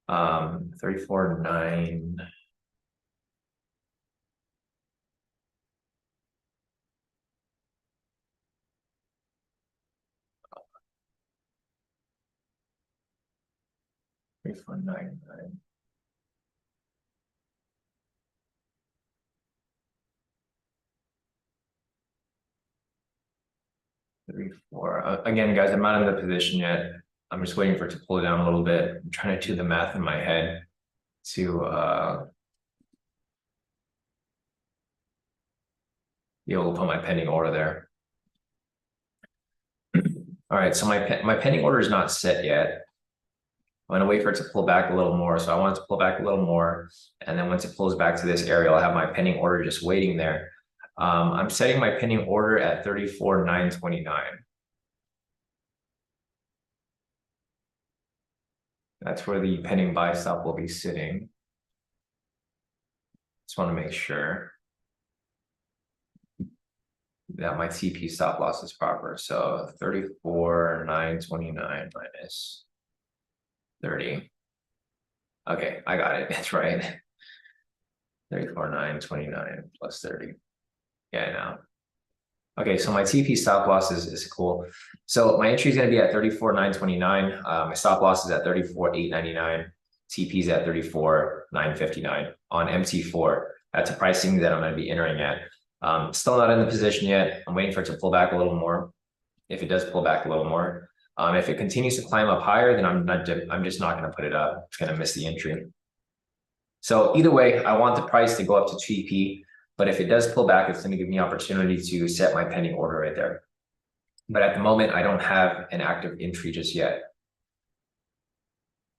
34, 9. Three, 9, 9. 3, 4. Again, guys, I'm not in the position yet. I'm just waiting for it to pull down a little bit. I'm trying to do the math in my head to be able to put my pending order there. All right, so my pending order is not set yet. I'm gonna wait for it to pull back a little more. So I want it to pull back a little more. And then once it pulls back to this area, I'll have my pending order just waiting there. I'm setting my pending order at 34, 9, 29. That's where the pending buy stop will be sitting. Just want to make sure that my TP stop loss is proper. So 34, 9, 29 minus 30. Okay, I got it. It's right. 34, 9, 29 plus 30. Yeah, now. Okay, so my TP stop loss is cool. So my entry is going to be at 34, 9, 29. My stop loss is at 34, 8, 99. TP is at 34, 9, 59 on MT4. That's a pricing that I'm going to be entering at. Still not in the position yet. I'm waiting for it to pull back a little more. If it does pull back a little more, if it continues to climb up higher, then I'm just not going to put it up. It's going to miss the entry. So either way, I want the price to go up to TP. But if it does pull back, it's going to give me opportunity to set my pending order right there. But at the moment, I don't have an active entry just yet.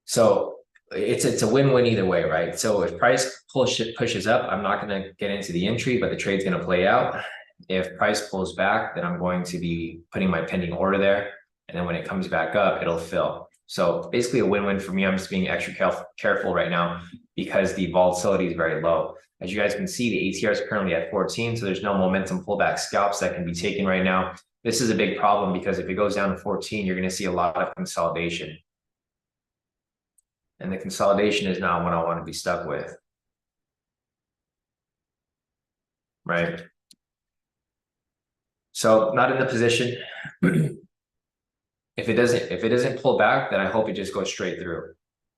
So it's a win-win either way, right? So if price pushes up, I'm not going to get into the entry, but the trade's going to play out. If price pulls back, then I'm going to be putting my pending order there. And then when it comes back up, it'll fill. So basically a win-win for me. I'm just being extra careful right now because the volatility is very low. As you guys can see, the ATR is currently at 14, so there's no momentum pullback scalps that can be taken right now. This is a big problem because if it goes down to 14, you're going to see a lot of consolidation. And the consolidation is not what I want to be stuck with. Right? So not in the position. If it doesn't pull back, then I hope it just goes straight through.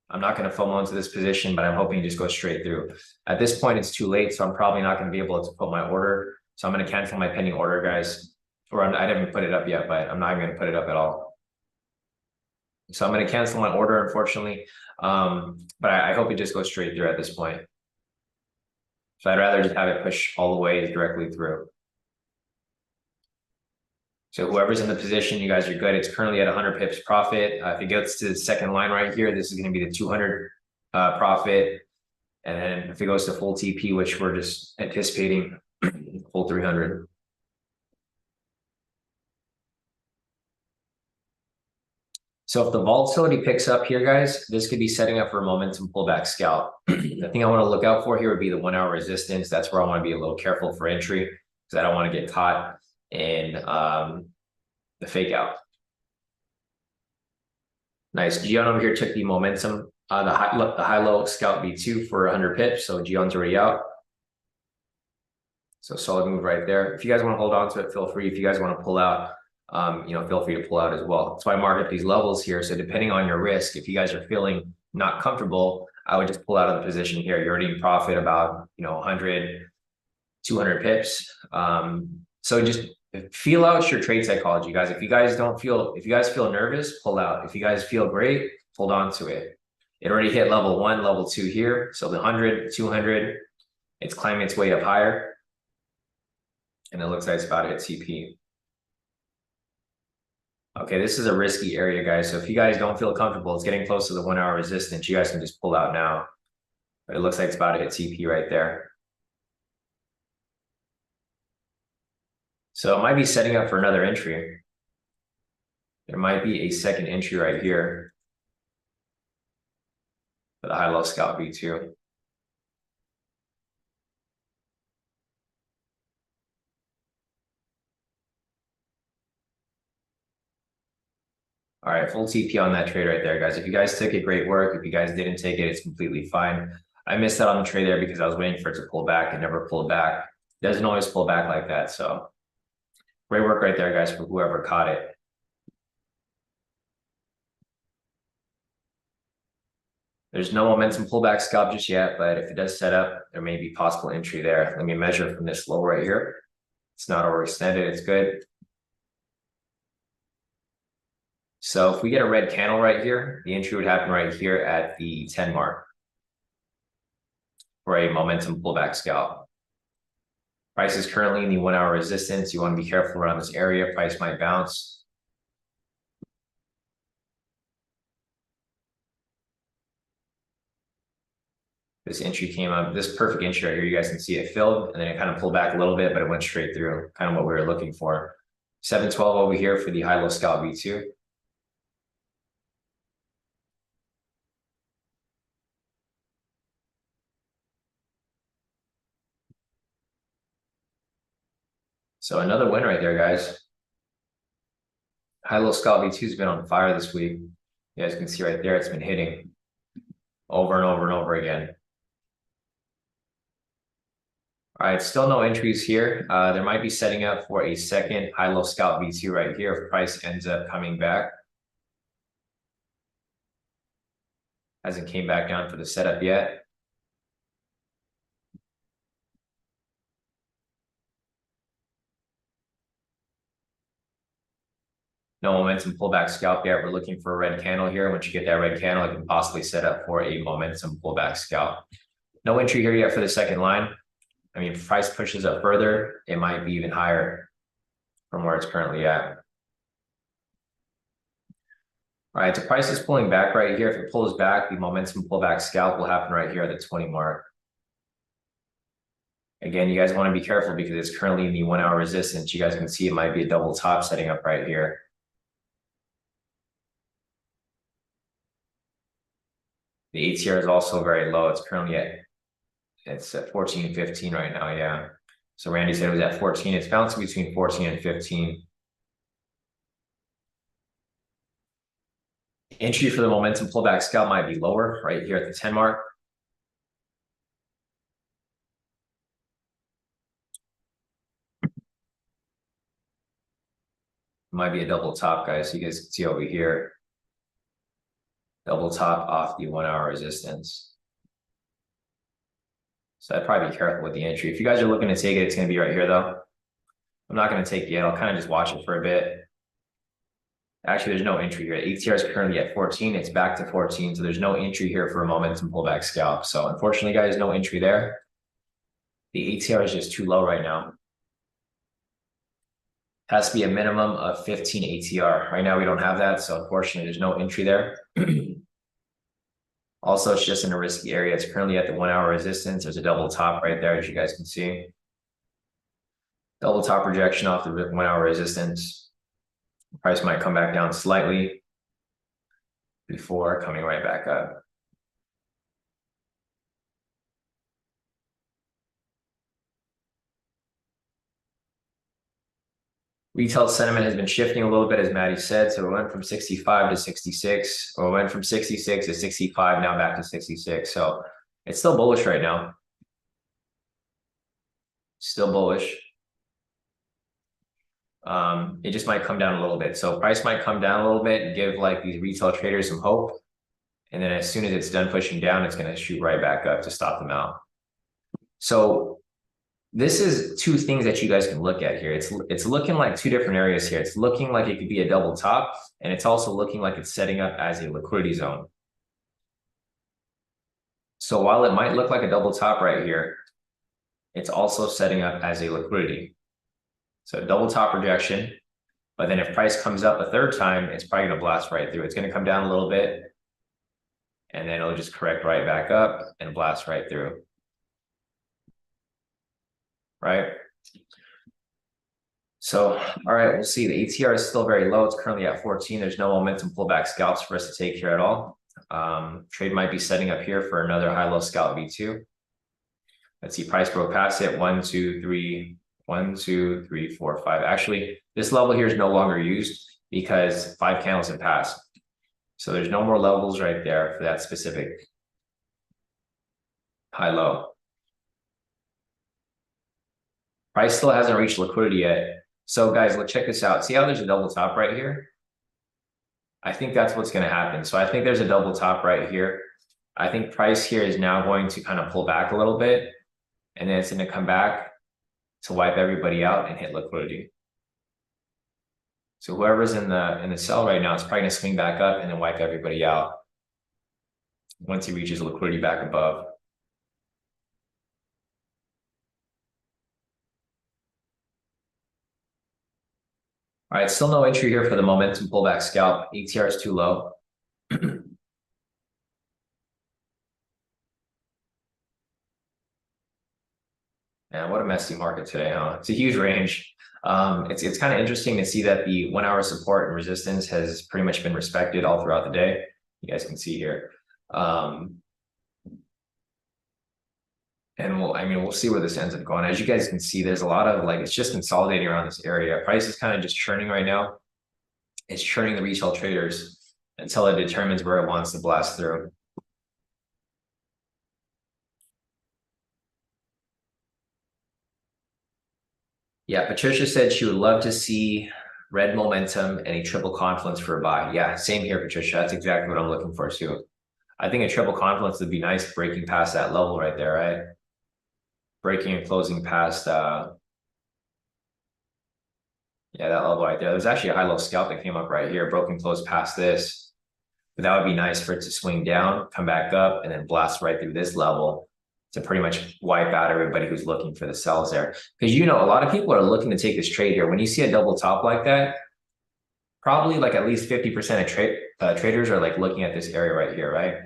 I'm not going to FOMO into this position, but I'm hoping it just goes straight through. At this point, it's too late, so I'm probably not going to be able to put my order. So I'm going to cancel my pending order, guys. Or I haven't put it up yet, but I'm not even going to put it up at all. So I'm going to cancel my order, unfortunately. But I hope it just goes straight through at this point. So I'd rather just have it push all the way directly through. So whoever's in the position, you guys are good. It's currently at 100 pips profit. If it gets to the second line right here, this is going to be the 200 profit. And then if it goes to full TP, which we're just anticipating, full 300. So if the volatility picks up here, guys, this could be setting up for a momentum pullback scalp. The thing I want to look out for here would be the 1 hour resistance. That's where I want to be a little careful for entry because I don't want to get caught in the fake out. Nice. Gion over here took the momentum, the high-low scalp B2 for 100 pips. So Gion's already out. So solid move right there. If you guys want to hold on to it, feel free. If you guys want to pull out, feel free to pull out as well. That's why I mark up these levels here. So depending on your risk, if you guys are feeling not comfortable, I would just pull out of the position here. You're already in profit about, 100, 200 pips. So just feel out your trade psychology, guys. If you guys feel nervous, pull out. If you guys feel great, hold on to it. It already hit level 1, level 2 here. So the 100, 200, it's climbing its way up higher. And it looks like it's about to hit TP. Okay, this is a risky area, guys. So if you guys don't feel comfortable, it's getting close to the 1 hour resistance. You guys can just pull out now. But it looks like it's about to hit TP right there. So it might be setting up for another entry. There might be a second entry right here for the high-low scalp V2. All right, full TP on that trade right there, guys. If you guys took it, great work. If you guys didn't take it, it's completely fine. I missed out on the trade there because I was waiting for it to pull back. It never pulled back. It doesn't always pull back like that. So great work right there, guys, for whoever caught it. There's no momentum pullback scalp just yet, but if it does set up, there may be possible entry there. Let me measure from this low right here. It's not overextended. It's good. So if we get a red candle right here, the entry would happen right here at the 10 mark for a momentum pullback scalp. Price is currently in the 1 hour resistance. You want to be careful around this area. Price might bounce. This entry came up, this perfect entry right here. You guys can see it filled and then it kind of pulled back a little bit, but it went straight through, kind of what we were looking for. 712 over here for the high-low scalp V2. So another win right there, guys. High-low scalp V2 has been on fire this week. You guys can see right there, it's been hitting over and over and over again. All right, still no entries here. There might be setting up for a second high-low scalp V2 right here if price ends up coming back. Hasn't came back down for the setup yet. No momentum pullback scalp yet. We're looking for a red candle here. Once you get that red candle, it can possibly set up for a momentum pullback scalp. No entry here yet for the second line. I mean, if price pushes up further, it might be even higher from where it's currently at. All right, the price is pulling back right here. If it pulls back, the momentum pullback scalp will happen right here at the 20 mark. Again, you guys want to be careful because it's currently in the 1 hour resistance. You guys can see it might be a double top setting up right here. The ATR is also very low. It's currently at 14.15 right now. Yeah. So Randy said it was at 14. It's bouncing between 14 and 15. Entry for the momentum pullback scalp might be lower right here at the 10 mark. Might be a double top, guys. So you guys can see over here. Double top off the 1 hour resistance. So I'd probably be careful with the entry. If you guys are looking to take it, it's going to be right here, though. I'm not going to take it yet. I'll kind of just watch it for a bit. Actually, there's no entry here. ATR is currently at 14. It's back to 14. So there's no entry here for a momentum pullback scalp. So unfortunately, guys, no entry there. The ATR is just too low right now. Has to be a minimum of 15 ATR. Right now, we don't have that. So unfortunately, there's no entry there. Also, it's just in a risky area. It's currently at the 1 hour resistance. There's a double top right there, as you guys can see. Double top rejection off the 1 hour resistance. Price might come back down slightly before coming right back up. Retail sentiment has been shifting a little bit, as Maddie said. So it went from 65 to 66, or it went from 66 to 65, now back to 66. So it's still bullish right now. Still bullish. It just might come down a little bit. So price might come down a little bit and give like these retail traders some hope. And then as soon as it's done pushing down, it's going to shoot right back up to stop them out. So this is two things that you guys can look at here. It's looking like two different areas here. It's looking like it could be a double top, and it's also looking like it's setting up as a liquidity zone. So while it might look like a double top right here, it's also setting up as a liquidity. So double top rejection, but then if price comes up a third time, it's probably going to blast right through. It's going to come down a little bit, and then it'll just correct right back up and blast right through. Right? So, all right, we'll see. The ATR is still very low. It's currently at 14. There's no momentum pullback scalps for us to take here at all. Trade might be setting up here for another high-low scalp V2. Let's see, price broke past it. 1, 2, 3, 1, 2, 3, 4, 5. Actually, this level here is no longer used because 5 candles have passed. So there's no more levels right there for that specific high-low. Price still hasn't reached liquidity yet. So guys, let's check this out. See how there's a double top right here? I think that's what's going to happen. So I think there's a double top right here. I think price here is now going to kind of pull back a little bit, and then it's going to come back to wipe everybody out and hit liquidity. So whoever's in the sell right now is probably going to swing back up and then wipe everybody out once he reaches liquidity back above. All right, still no entry here for the momentum pullback scalp. ATR is too low. Man, what a messy market today, huh? It's a huge range. It's kind of interesting to see that the 1 hour support and resistance has pretty much been respected all throughout the day. You guys can see here. And we'll see where this ends up going. As you guys can see, there's a lot of it's just consolidating around this area. Price is kind of just churning right now. It's churning the retail traders until it determines where it wants to blast through. Yeah, Patricia said she would love to see red momentum and a triple confluence for a buy. Yeah, same here, Patricia. That's exactly what I'm looking for too. I think a triple confluence would be nice, breaking past that level right there, right? Breaking and closing past yeah, that level right there. There's actually a high-low scalp that came up right here, broke and closed past this. But that would be nice for it to swing down, come back up, and then blast right through this level to pretty much wipe out everybody who's looking for the sells there. Because a lot of people are looking to take this trade here. When you see a double top like that, probably at least 50% of traders are looking at this area right here, right?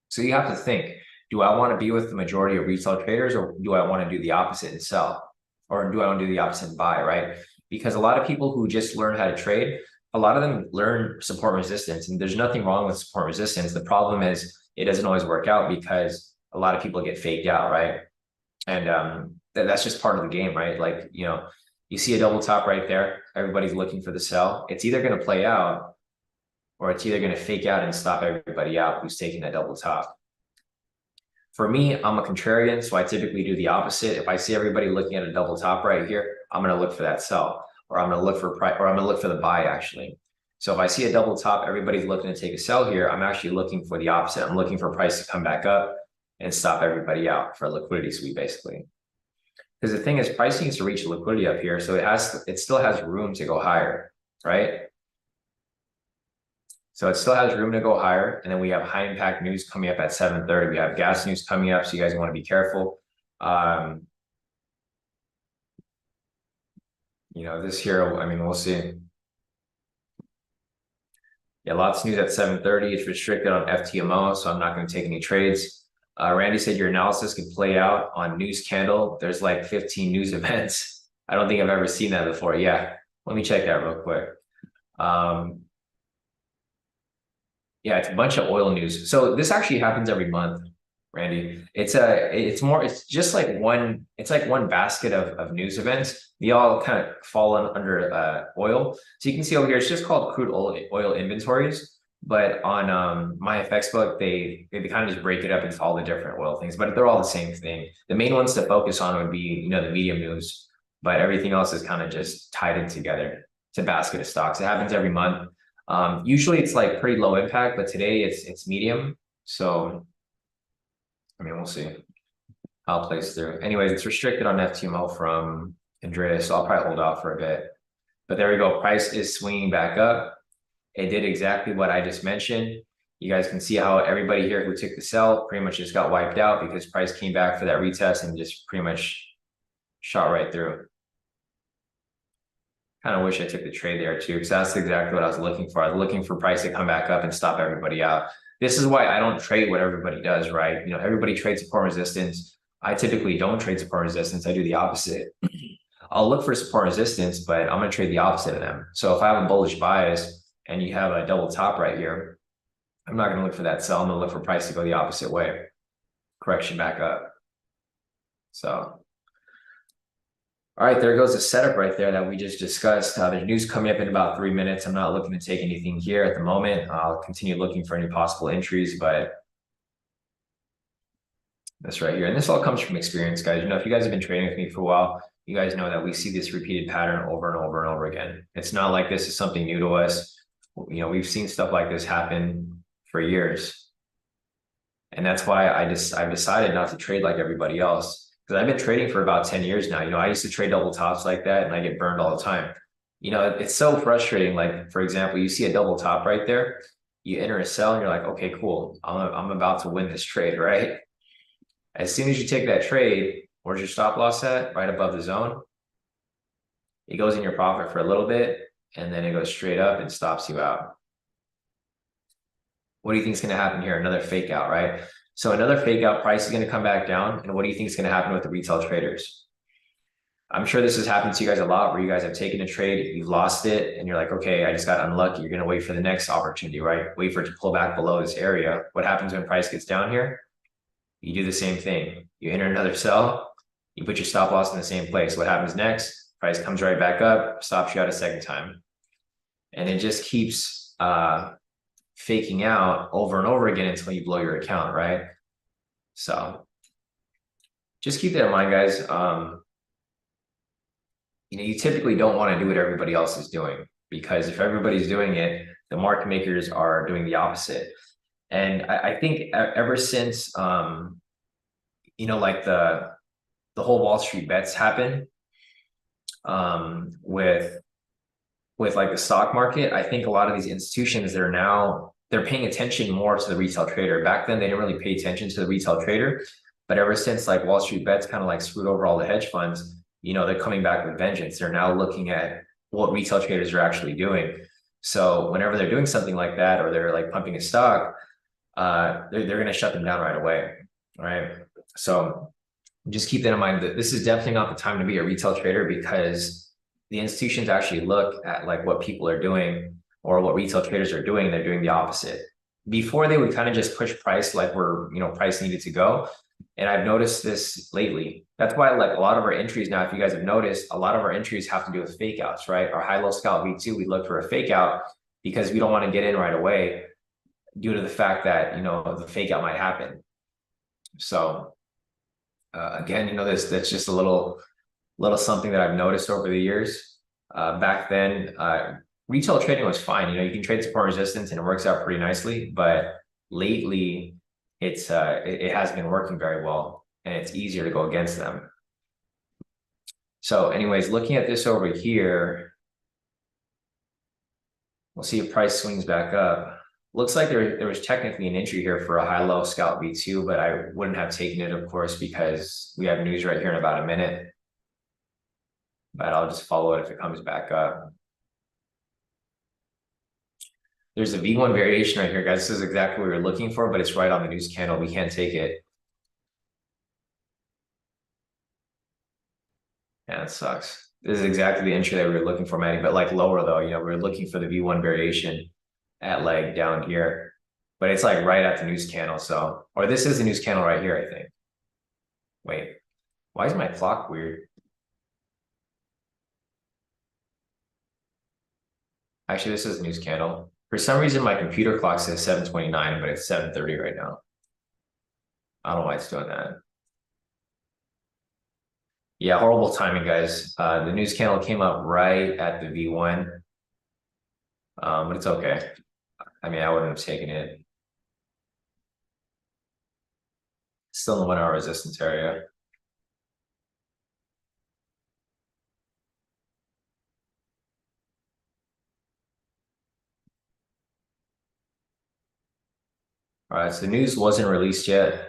So you have to think, do I want to be with the majority of retail traders, or do I want to do the opposite and sell? Or do I want to do the opposite and buy, right? Because a lot of people who just learn how to trade, a lot of them learn support resistance, and there's nothing wrong with support resistance. The problem is it doesn't always work out because a lot of people get faked out, right? And that's just part of the game, right? You see a double top right there, everybody's looking for the sell. It's either going to play out, or it's either going to fake out and stop everybody out who's taking that double top. For me, I'm a contrarian, so I typically do the opposite. If I see everybody looking at a double top right here, I'm going to look for that sell, or I'm going to look for the buy actually. So if I see a double top, everybody's looking to take a sell here, I'm actually looking for the opposite. I'm looking for price to come back up and stop everybody out for a liquidity sweep, basically. Because the thing is, price needs to reach liquidity up here, so it still has room to go higher, right? So it still has room to go higher. And then we have high impact news coming up at 7:30. We have gas news coming up, so you guys want to be careful. This here, we'll see. Yeah, lots of news at 7:30. It's restricted on FTMO, so I'm not going to take any trades. Randy said your analysis could play out on news candle. There's 15 news events. I don't think I've ever seen that before. Yeah, let me check that real quick. Yeah, it's a bunch of oil news. So this actually happens every month, Randy. It's just one basket of news events. They all kind of fall under oil. So you can see over here, it's just called crude oil inventories. But on my FX book, they kind of just break it up into all the different oil things, but they're all the same thing. The main ones to focus on would be, the medium news, but everything else is kind of just tied in together. It's a basket of stocks. It happens every month. Usually it's pretty low impact, but today it's medium. So, we'll see how it plays through. Anyways, it's restricted on FTMO from Andreas, so I'll probably hold off for a bit. But there we go. Price is swinging back up. It did exactly what I just mentioned. You guys can see how everybody here who took the sell pretty much just got wiped out because price came back for that retest and just pretty much shot right through. Kind of wish I took the trade there too, because that's exactly what I was looking for. I was looking for price to come back up and stop everybody out. This is why I don't trade what everybody does, right? Everybody trades support resistance. I typically don't trade support resistance. I do the opposite. I'll look for support and resistance, but I'm going to trade the opposite of them. So if I have a bullish bias and you have a double top right here, I'm not going to look for that sell. I'm going to look for price to go the opposite way. Correction back up. So, all right, there goes the setup right there that we just discussed. There's news coming up in about 3 minutes. I'm not looking to take anything here at the moment. I'll continue looking for any possible entries, but this right here. And this all comes from experience, guys. You know, if you guys have been trading with me for a while, you guys know that we see this repeated pattern over and over and over again. It's not like this is something new to us. You know, we've seen stuff like this happen for years. And that's why I've decided not to trade like everybody else. Because I've been trading for about 10 years now. You know, I used to trade double tops like that and I get burned all the time. You know, it's so frustrating. Like, for example, you see a double top right there, you enter a sell and you're like, okay, cool. I'm about to win this trade, right? As soon as you take that trade, where's your stop loss at? Right above the zone. It goes in your profit for a little bit, and then it goes straight up and stops you out. What do you think is going to happen here? Another fake out, right? So another fake out, price is going to come back down. And what do you think is going to happen with the retail traders? I'm sure this has happened to you guys a lot where you guys have taken a trade, you've lost it, and you're like, okay, I just got unlucky. You're going to wait for the next opportunity, right? Wait for it to pull back below this area. What happens when price gets down here? You do the same thing. You enter another sell, you put your stop loss in the same place. What happens next? Price comes right back up, stops you out a second time. And it just keeps faking out over and over again until you blow your account, right? So just keep that in mind, guys. You know, you typically don't want to do what everybody else is doing, because if everybody's doing it, the market makers are doing the opposite. And I think ever since, you know, like the whole Wall Street bets happen with like the stock market, I think a lot of these institutions, they're paying attention more to the retail trader. Back then, they didn't really pay attention to the retail trader. But ever since like Wall Street bets kind of like screwed over all the hedge funds, you know, they're coming back with vengeance. They're now looking at what retail traders are actually doing. So whenever they're doing something like that, or they're like pumping a stock, they're going to shut them down right away, right? So just keep that in mind, that this is definitely not the time to be a retail trader, because the institutions actually look at like what people are doing or what retail traders are doing. They're doing the opposite. Before, they would kind of just push price like where, you know, price needed to go. And I've noticed this lately. That's why like a lot of our entries now, if you guys have noticed, a lot of our entries have to do with fake outs, right? Our high-low scalp V2, we look for a fake out because we don't want to get in right away due to the fact that, you know, the fake out might happen. So again, you know, that's just a little something that I've noticed over the years. Back then, retail trading was fine. You know, you can trade support resistance and it works out pretty nicely. But lately, it hasn't been working very well, and it's easier to go against them. So anyways, looking at this over here, we'll see if price swings back up. Looks like there was technically an entry here for a high-low scalp V2, but I wouldn't have taken it, of course, because we have news right here in about a minute. But I'll just follow it if it comes back up. There's a V1 variation right here, guys. This is exactly what we were looking for, but it's right on the news candle. We can't take it. Yeah, that sucks. This is exactly the entry that we were looking for, Manny, but like lower though. You know, we were looking for the V1 variation at like down here, but it's like right at the news candle. So, or this is the news candle right here, I think. Wait, why is my clock weird? Actually, this is the news candle. For some reason, my computer clock says 7:29, but it's 7:30 right now. I don't know why it's doing that. Yeah, horrible timing, guys. The news candle came up right at the V1. But it's okay. I mean, I wouldn't have taken it. Still in the 1 hour resistance area. All right, so the news wasn't released yet. A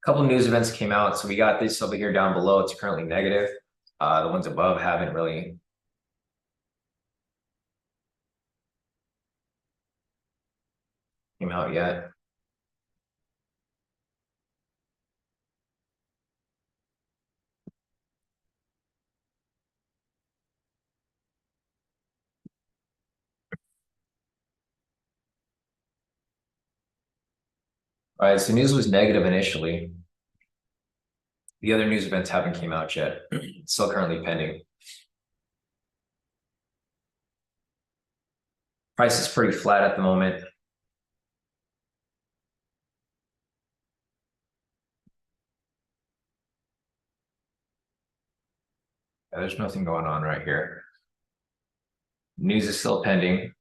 couple of news events came out. So we got this over here down below. It's currently negative. The ones above haven't really came out yet. All right, so news was negative initially. The other news events haven't came out yet. Still currently pending. Price is pretty flat at the moment. There's nothing going on right here. News is still pending.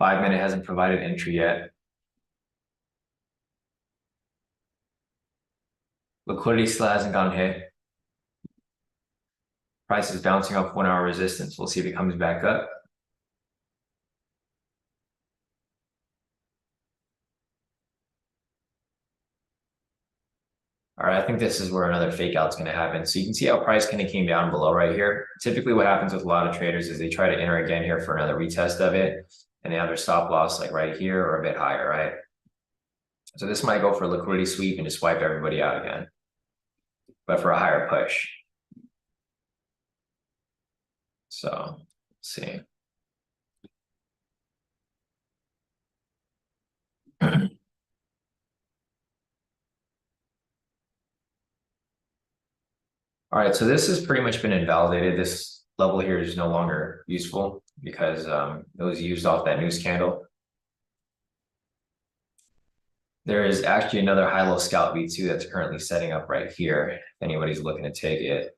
5-minute hasn't provided entry yet. Liquidity still hasn't gone hit. Price is bouncing off 1-hour resistance. We'll see if it comes back up. All right, I think this is where another fake out's going to happen. So you can see how price kind of came down below right here. Typically what happens with a lot of traders is they try to enter again here for another retest of it, and they have their stop loss like right here or a bit higher, right? So this might go for a liquidity sweep and just wipe everybody out again, but for a higher push. So let's see. All right, so this has pretty much been invalidated. This level here is no longer useful because it was used off that news candle. There is actually another high-low scalp V2 that's currently setting up right here, if anybody's looking to take it.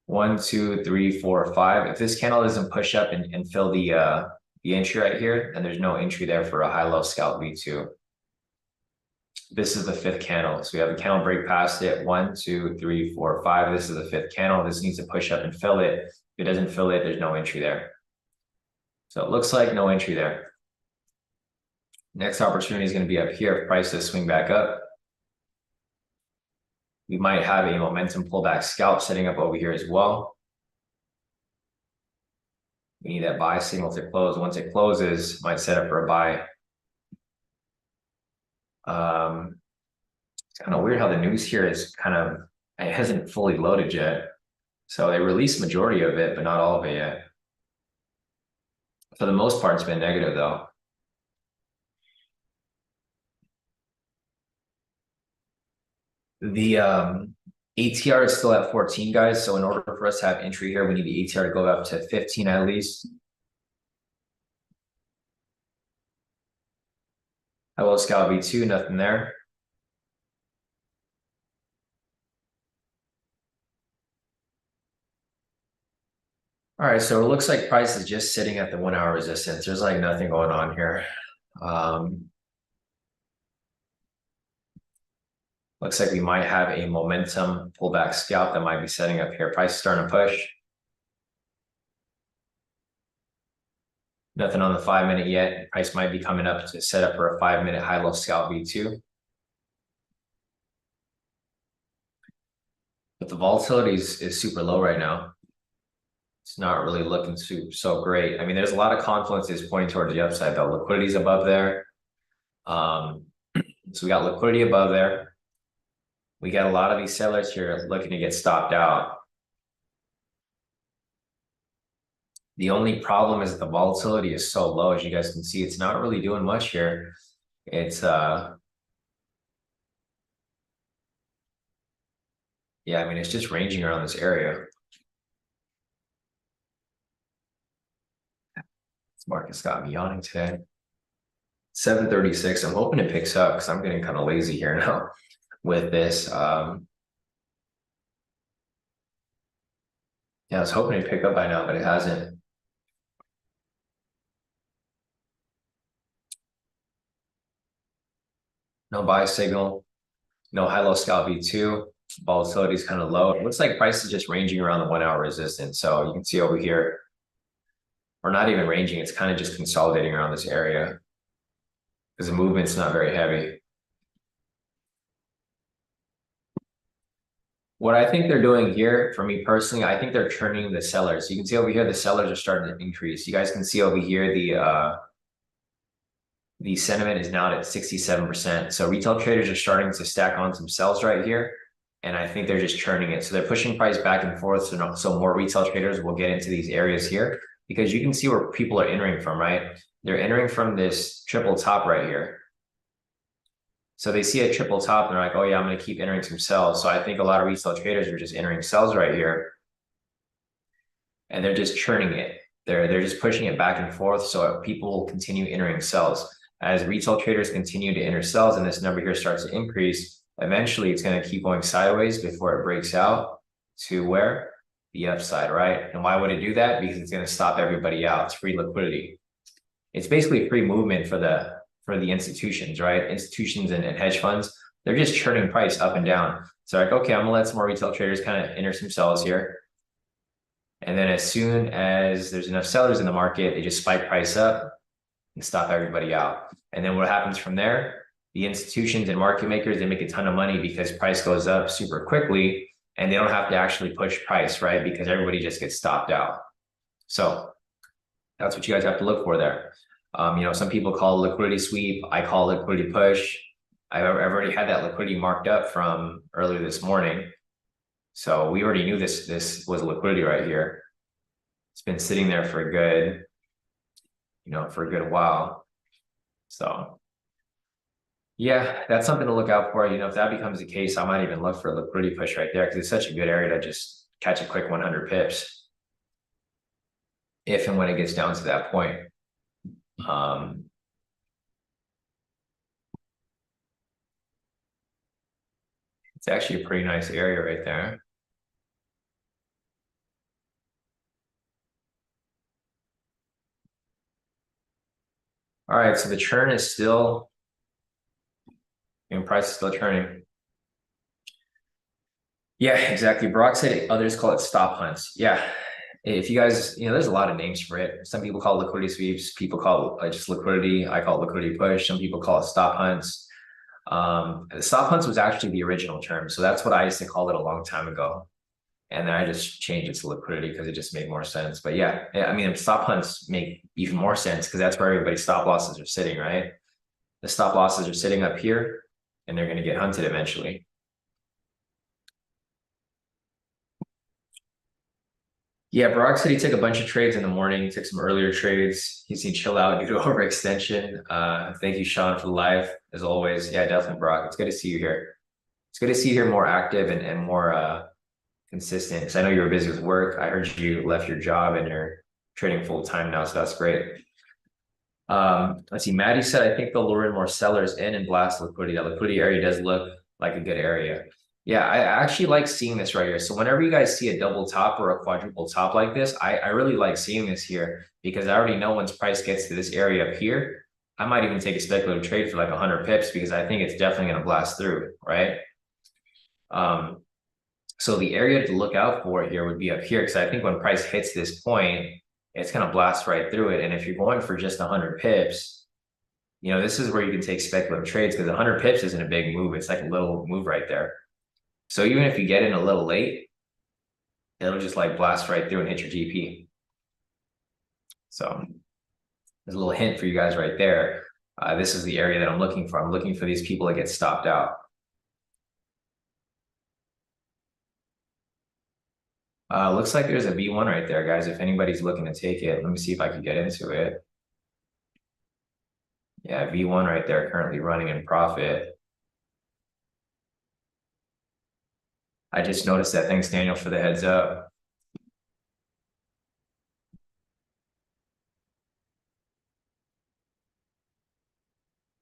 One, two, three, four, five. If this candle doesn't push up and fill the entry right here, then there's no entry there for a high-low scalp V2. This is the 5th candle. So we have a candle break past it. 1, 2, 3, 4, 5. This is the 5th candle. This needs to push up and fill it. If it doesn't fill it, there's no entry there. So it looks like no entry there. Next opportunity is going to be up here if price does swing back up. We might have a momentum pullback scalp setting up over here as well. We need that buy signal to close. Once it closes, might set up for a buy. It's kind of weird how the news here is it hasn't fully loaded yet. So they released majority of it, but not all of it yet. For the most part, it's been negative though. The ATR is still at 14, guys. So in order for us to have entry here, we need the ATR to go up to 15 at least. Hello, Scalp V2, nothing there. All right, so it looks like price is just sitting at the 1-hour resistance. There's like nothing going on here. Looks like we might have a momentum pullback scalp that might be setting up here. Price is starting to push. Nothing on the 5-minute yet. Price might be coming up to set up for a 5-minute high-low scalp V2. But the volatility is super low right now. It's not really looking so great. I mean, there's a lot of confluences pointing towards the upside though. Liquidity's above there. So we got liquidity above there. We got a lot of these sellers here looking to get stopped out. The only problem is that the volatility is so low. As you guys can see, it's not really doing much here. It's yeah, I mean, it's just ranging around this area. This market's got me yawning today. 736. I'm hoping it picks up because I'm getting kind of lazy here now with this. Yeah, I was hoping it'd pick up by now, but it hasn't. No buy signal, no high-low scalp V2. Volatility is kind of low. It looks like price is just ranging around the 1-hour resistance. So you can see over here, or not even ranging, it's kind of just consolidating around this area because the movement's not very heavy. What I think they're doing here, for me personally, I think they're turning the sellers. You can see over here, the sellers are starting to increase. You guys can see over here, the sentiment is now at 67%. So retail traders are starting to stack on some sells right here. And I think they're just churning it. So they're pushing price back and forth. So more retail traders will get into these areas here because you can see where people are entering from, right? They're entering from this triple top right here. So they see a triple top and they're like, oh yeah, I'm going to keep entering some sells. So I think a lot of retail traders are just entering sells right here. And they're just churning it. They're just pushing it back and forth. So people will continue entering sells. As retail traders continue to enter sells and this number here starts to increase, eventually it's going to keep going sideways before it breaks out to where? The upside, right? And why would it do that? Because it's going to stop everybody out. It's free liquidity. It's basically free movement for the institutions, right? Institutions and hedge funds, they're just churning price up and down. So like, okay, I'm gonna let some more retail traders kind of enter some sells here. And then as soon as there's enough sellers in the market, they just spike price up and stop everybody out. And then what happens from there? The institutions and market makers, they make a ton of money because price goes up super quickly and they don't have to actually push price, right? Because everybody just gets stopped out. So that's what you guys have to look for there. Some people call it liquidity sweep. I call it liquidity push. I've already had that liquidity marked up from earlier this morning. So we already knew this was liquidity right here. It's been sitting there for a good, for a good while. So yeah, that's something to look out for. If that becomes the case, I might even look for a liquidity push right there because it's such a good area to just catch a quick 100 pips. If and when it gets down to that point. It's actually a pretty nice area right there. All right, so the churn is still, price is still churning. Yeah, exactly. Brock said others call it stop hunts. Yeah, if you guys, there's a lot of names for it. Some people call it liquidity sweeps. People call it just liquidity. I call it liquidity push. Some people call it stop hunts. Stop hunts was actually the original term. So that's what I used to call it a long time ago. And then I just changed it to liquidity because it just made more sense. But yeah, I mean, stop hunts make even more sense because that's where everybody's stop losses are sitting, right? The stop losses are sitting up here and they're going to get hunted eventually. Yeah, Brock said he took a bunch of trades in the morning, took some earlier trades. He's seen chill out due to overextension. Thank you, Sean, for the live, as always. Yeah, definitely, Brock. It's good to see you here. It's good to see you here more active and more consistent, because I know you were busy with work. I heard you left your job and you're trading full time now, so that's great. Let's see. Maddie said, I think they'll lure in more sellers in and blast liquidity. That liquidity area does look like a good area. Yeah, I actually like seeing this right here. So whenever you guys see a double top or a quadruple top like this, I really like seeing this here because I already know once price gets to this area up here, I might even take a speculative trade for like 100 pips because I think it's definitely going to blast through, right? So the area to look out for here would be up here because I think when price hits this point, it's going to blast right through it. And if you're going for just 100 pips, this is where you can take speculative trades because 100 pips isn't a big move. It's like a little move right there. So even if you get in a little late, it'll just like blast right through and hit your GP. So there's a little hint for you guys right there. This is the area that I'm looking for. I'm looking for these people that get stopped out. Looks like there's a V1 right there, guys. If anybody's looking to take it, let me see if I can get into it. Yeah, V1 right there, currently running in profit. I just noticed that. Thanks, Daniel, for the heads up.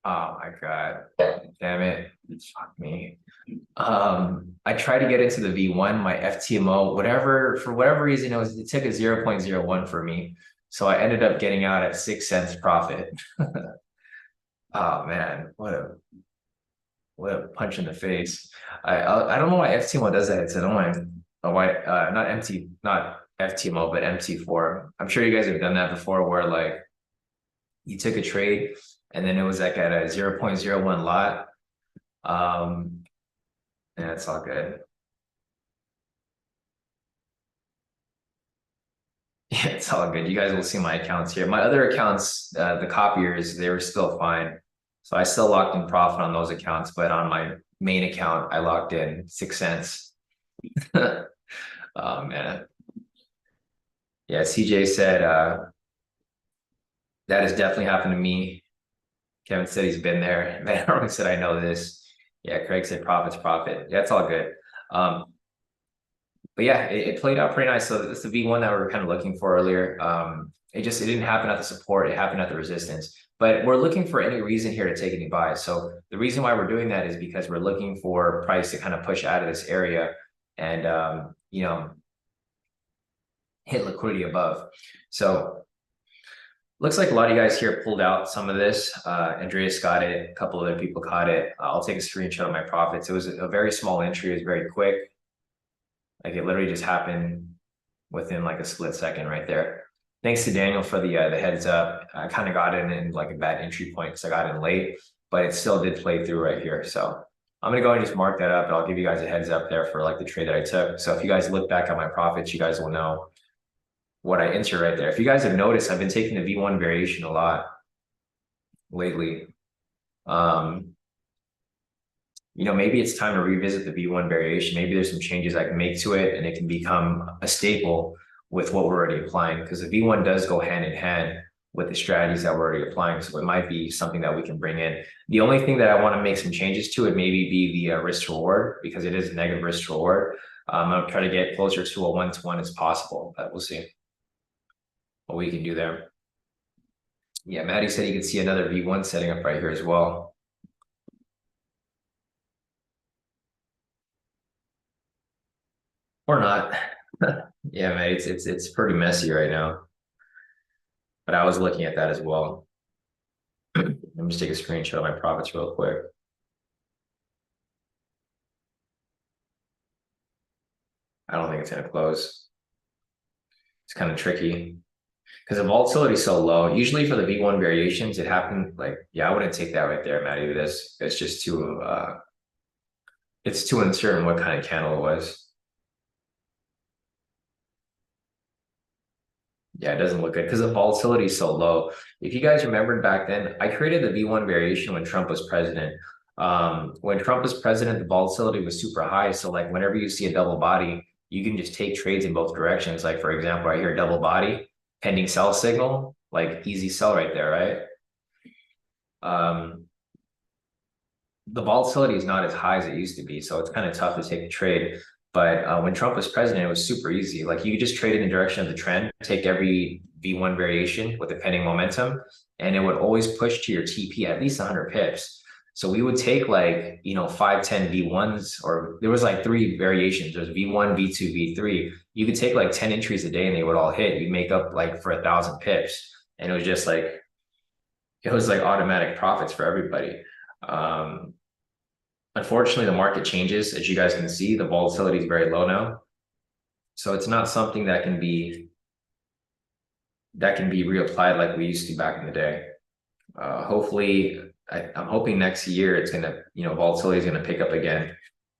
Oh my God, damn it. Fuck me. I tried to get into the V1, my FTMO, for whatever reason, it took a 0.01 for me. So I ended up getting out at 6 cents profit. Oh man, what a punch in the face. I don't know why FTMO does that. It's annoying. Not FTMO, but MT4. I'm sure you guys have done that before where like you took a trade and then it was like at a 0.01 lot. Yeah, it's all good. Yeah, it's all good. You guys will see my accounts here. My other accounts, the copiers, they were still fine. So I still locked in profit on those accounts, but on main account, I locked in 6 cents. Oh man. Yeah, CJ said that has definitely happened to me. Kevin said he's been there. Van Arman said I know this. Yeah, Craig said profit's profit. Yeah, it's all good. But yeah, it played out pretty nice. So it's the V1 that we were kind of looking for earlier. It didn't happen at the support, it happened at the resistance. But we're looking for any reason here to take any buys. So the reason why we're doing that is because we're looking for price to kind of push out of this area and hit liquidity above. So looks like a lot of you guys here pulled out some of this. Andreas got it, a couple other people caught it. I'll take a screenshot of my profits. It was a very small entry, it was very quick. Like it literally just happened within like a split second right there. Thanks to Daniel for the heads up. I kind of got in like a bad entry point because I got in late, but it still did play through right here. So I'm gonna go and just mark that up and I'll give you guys a heads up there for like the trade that I took. So if you guys look back at my profits, you guys will know what I entered right there. If you guys have noticed, I've been taking the V1 variation a lot lately. Maybe it's time to revisit the V1 variation. Maybe there's some changes I can make to it and it can become a staple with what we're already applying, because the V1 does go hand in hand with the strategies that we're already applying. So it might be something that we can bring in. The only thing that I want to make some changes to it maybe be the risk to reward, because it is a negative risk to reward. I'm going to try to get closer to a 1-to-1 as possible, but we'll see what we can do there. Yeah, Maddie said you can see another V1 setting up right here as well. Or not. Yeah, man, it's pretty messy right now. But I was looking at that as well. Let me just take a screenshot of my profits real quick. I don't think it's gonna close. It's kind of tricky because the volatility is so low. Usually for the V1 variations, it happened like, yeah, I wouldn't take that right there, Maddie. That's just too it's too uncertain what kind of candle it was. Yeah, it doesn't look good because the volatility is so low. If you guys remembered back then, I created the V1 variation when Trump was president. When Trump was president, the volatility was super high. So like whenever you see a double body, you can just take trades in both directions. Like for example, right here, double body, pending sell signal, like easy sell right there, right? The volatility is not as high as it used to be. So it's kind of tough to take a trade. But when Trump was president, it was super easy. Like you could just trade in the direction of the trend, take every V1 variation with the pending momentum, and it would always push to your TP at least 100 pips. So we would take like, 5, 10 V1s, or there was like 3 variations. There's V1, V2, V3. You could take like 10 entries a day and they would all hit. You'd make up like for 1,000 pips. And it was just like, it was like automatic profits for everybody. Unfortunately, the market changes. As you guys can see, the volatility is very low now. So it's not something that can be reapplied like we used to back in the day. Hopefully, I'm hoping next year it's gonna, volatility is gonna pick up again,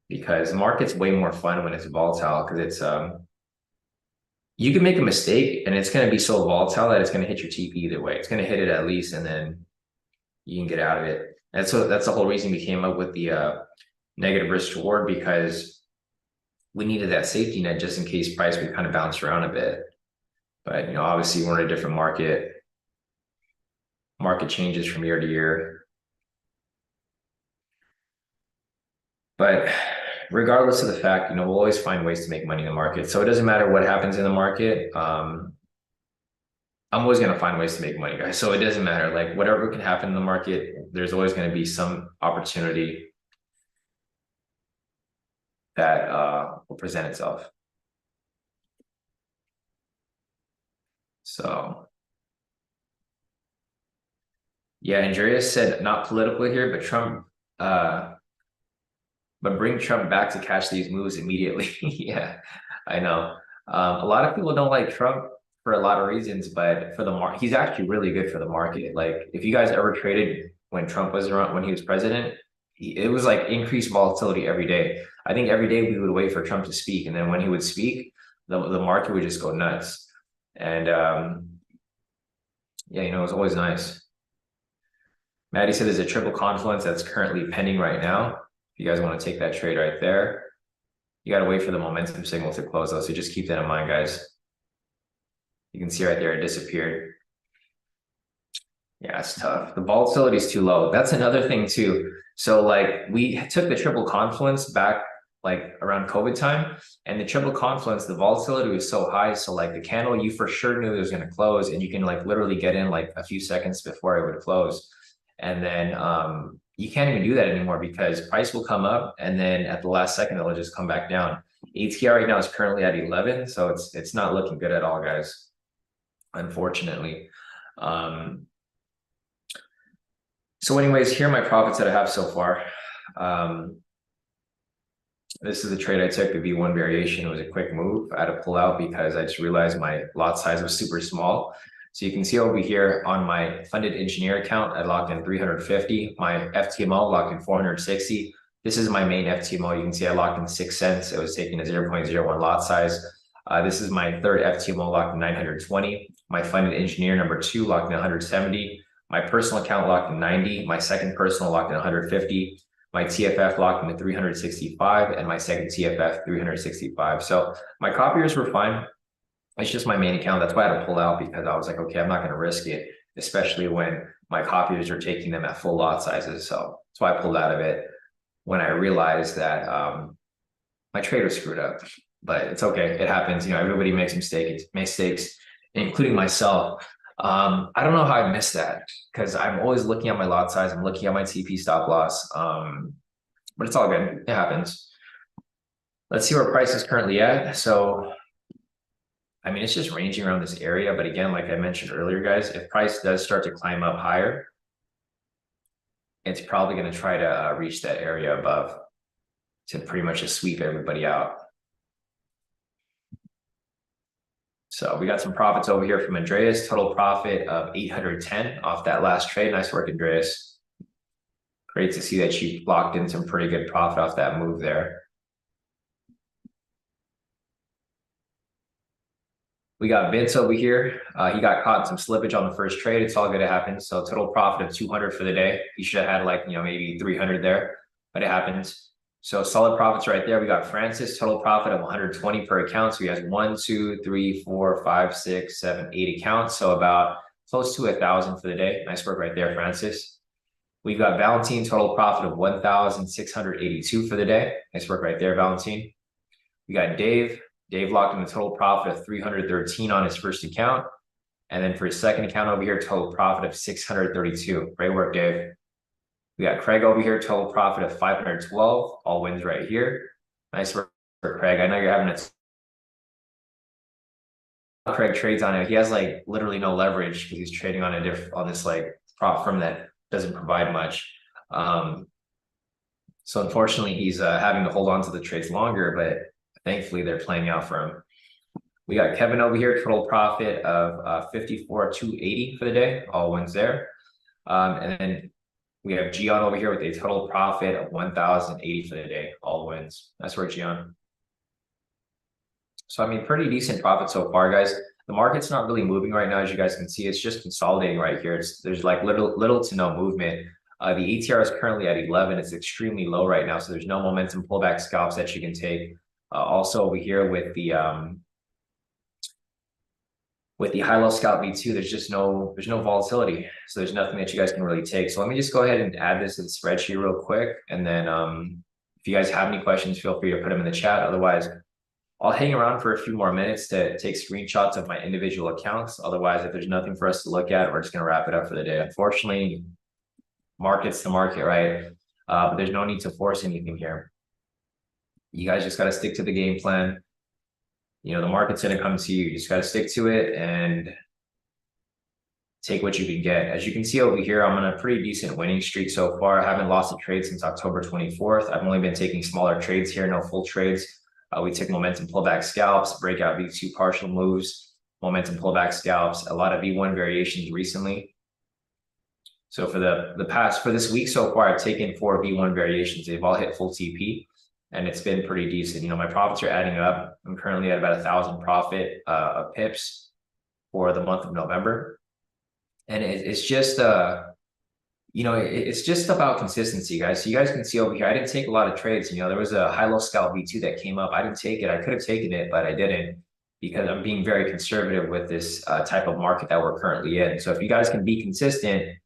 because the market's way more fun when it's volatile, because it's you can make a mistake and it's gonna be so volatile that it's gonna hit your TP either way. It's gonna hit it at least, and then you can get out of it. And so that's the whole reason we came up with the negative risk reward, because we needed that safety net just in case price would kind of bounce around a bit. But obviously we're in a different market. Market changes from year to year. But regardless of the fact, we'll always find ways to make money in the market. So it doesn't matter what happens in the market. I'm always going to find ways to make money, guys. So it doesn't matter. Like whatever can happen in the market, there's always going to be some opportunity that will present itself. So yeah, Andreas said not political here, but Trump, but bring Trump back to catch these moves immediately. Yeah, I know. A lot of people don't like Trump for a lot of reasons, but for the market, he's actually really good for the market. Like if you guys ever traded when Trump was around, when he was president, it was like increased volatility every day. I think every day we would wait for Trump to speak, and then when he would speak, the market would just go nuts. And yeah, it was always nice. Maddie said there's a triple confluence that's currently pending right now. If you guys want to take that trade right there, you got to wait for the momentum signal to close though. So just keep that in mind, guys. You can see right there, it disappeared. Yeah, it's tough. The volatility is too low. That's another thing too. So like we took the triple confluence back like around COVID time, and the triple confluence, the volatility was so high. So like the candle, you for sure knew it was going to close, and you can like literally get in like a few seconds before it would close. And then you can't even do that anymore because price will come up, and then at the last second it'll just come back down. ATR right now is currently at 11, so it's not looking good at all, guys. Unfortunately. So anyways, here are my profits that I have so far. This is a trade I took, the V1 variation. It was a quick move. I had to pull out because I just realized my lot size was super small. So you can see over here on my funded engineer account, I locked in 350. My FTMO locked in 460. This is my main FTMO. You can see I locked in 6 cents. It was taking a 0.01 lot size. This is my third FTMO locked in 920. My funded engineer number 2 locked in 170. My personal account locked in 90. My second personal locked in 150. My TFF locked into 365, and my second TFF 365. So my copiers were fine. It's just my main account. That's why I had to pull out, because I was like, okay, I'm not going to risk it, especially when my copiers are taking them at full lot sizes. So that's why I pulled out of it when I realized that my trade was screwed up. But it's okay. It happens. You know, everybody makes mistakes, including myself. I don't know how I missed that, because I'm always looking at my lot size. I'm looking at my TP stop loss. But it's all good. It happens. Let's see where price is currently at. So, I mean, it's just ranging around this area. But again, like I mentioned earlier, guys, if price does start to climb up higher, it's probably going to try to reach that area above to pretty much just sweep everybody out. So we got some profits over here from Andreas, total profit of 810 off that last trade. Nice work, Andreas. Great to see that you locked in some pretty good profit off that move there. We got Vince over here. He got caught in some slippage on the first trade. It's all good. It happens. So total profit of 200 for the day. He should have had like, you know, maybe 300 there, but it happens. So solid profits right there. We got Francis, total profit of 120 per account. So he has 1, 2, 3, 4, 5, 6, 7, 8 accounts. So about close to 1,000 for the day. Nice work right there, Francis. We got Valentine, total profit of 1,682 for the day. Nice work right there, Valentine. We got Dave. Dave locked in the total profit of 313 on his first account. And then for his second account over here, total profit of 632. Great work, Dave. We got Craig over here, total profit of 512, all wins right here. Nice work, Craig. I know you're having it. Craig trades on it. He has like literally no leverage because he's trading on this like prop firm that doesn't provide much. So unfortunately, he's having to hold on to the trades longer, but thankfully they're playing out for him. We got Kevin over here, total profit of 54,280 for the day, all wins there. And then we have Gian over here with a total profit of 1,080 for the day, all wins. That's where Gian. So, I mean, pretty decent profit so far, guys. The market's not really moving right now, as you guys can see. It's just consolidating right here. There's like little to no movement. The ATR is currently at 11. It's extremely low right now, so there's no momentum pullback scalps that you can take. Also over here with the high-low scalp V2, there's no volatility. So there's nothing that you guys can really take. So let me just go ahead and add this to the spreadsheet real quick. And then if you guys have any questions, feel free to put them in the chat. Otherwise, I'll hang around for a few more minutes to take screenshots of my individual accounts. Otherwise, if there's nothing for us to look at, we're just going to wrap it up for the day. Unfortunately, market's the market, right? But there's no need to force anything here. You guys just got to stick to the game plan. You know, the market's going to come to you. You just got to stick to it and take what you can get. As you can see over here, I'm on a pretty decent winning streak so far. I haven't lost a trade since October 24th. I've only been taking smaller trades here, no full trades. We took momentum pullback scalps, breakout V2 partial moves, momentum pullback scalps, a lot of V1 variations recently. So for this week so far, I've taken 4 V1 variations. They've all hit full TP. And it's been pretty decent. You know, my profits are adding up. I'm currently at about 1,000 profit of pips for the month of November. And it's just, it's just about consistency, guys. So you guys can see over here, I didn't take a lot of trades. There was a high-low scalp V2 that came up. I didn't take it. I could have taken it, but I didn't because I'm being very conservative with this type of market that we're currently in. So if you guys can be consistent,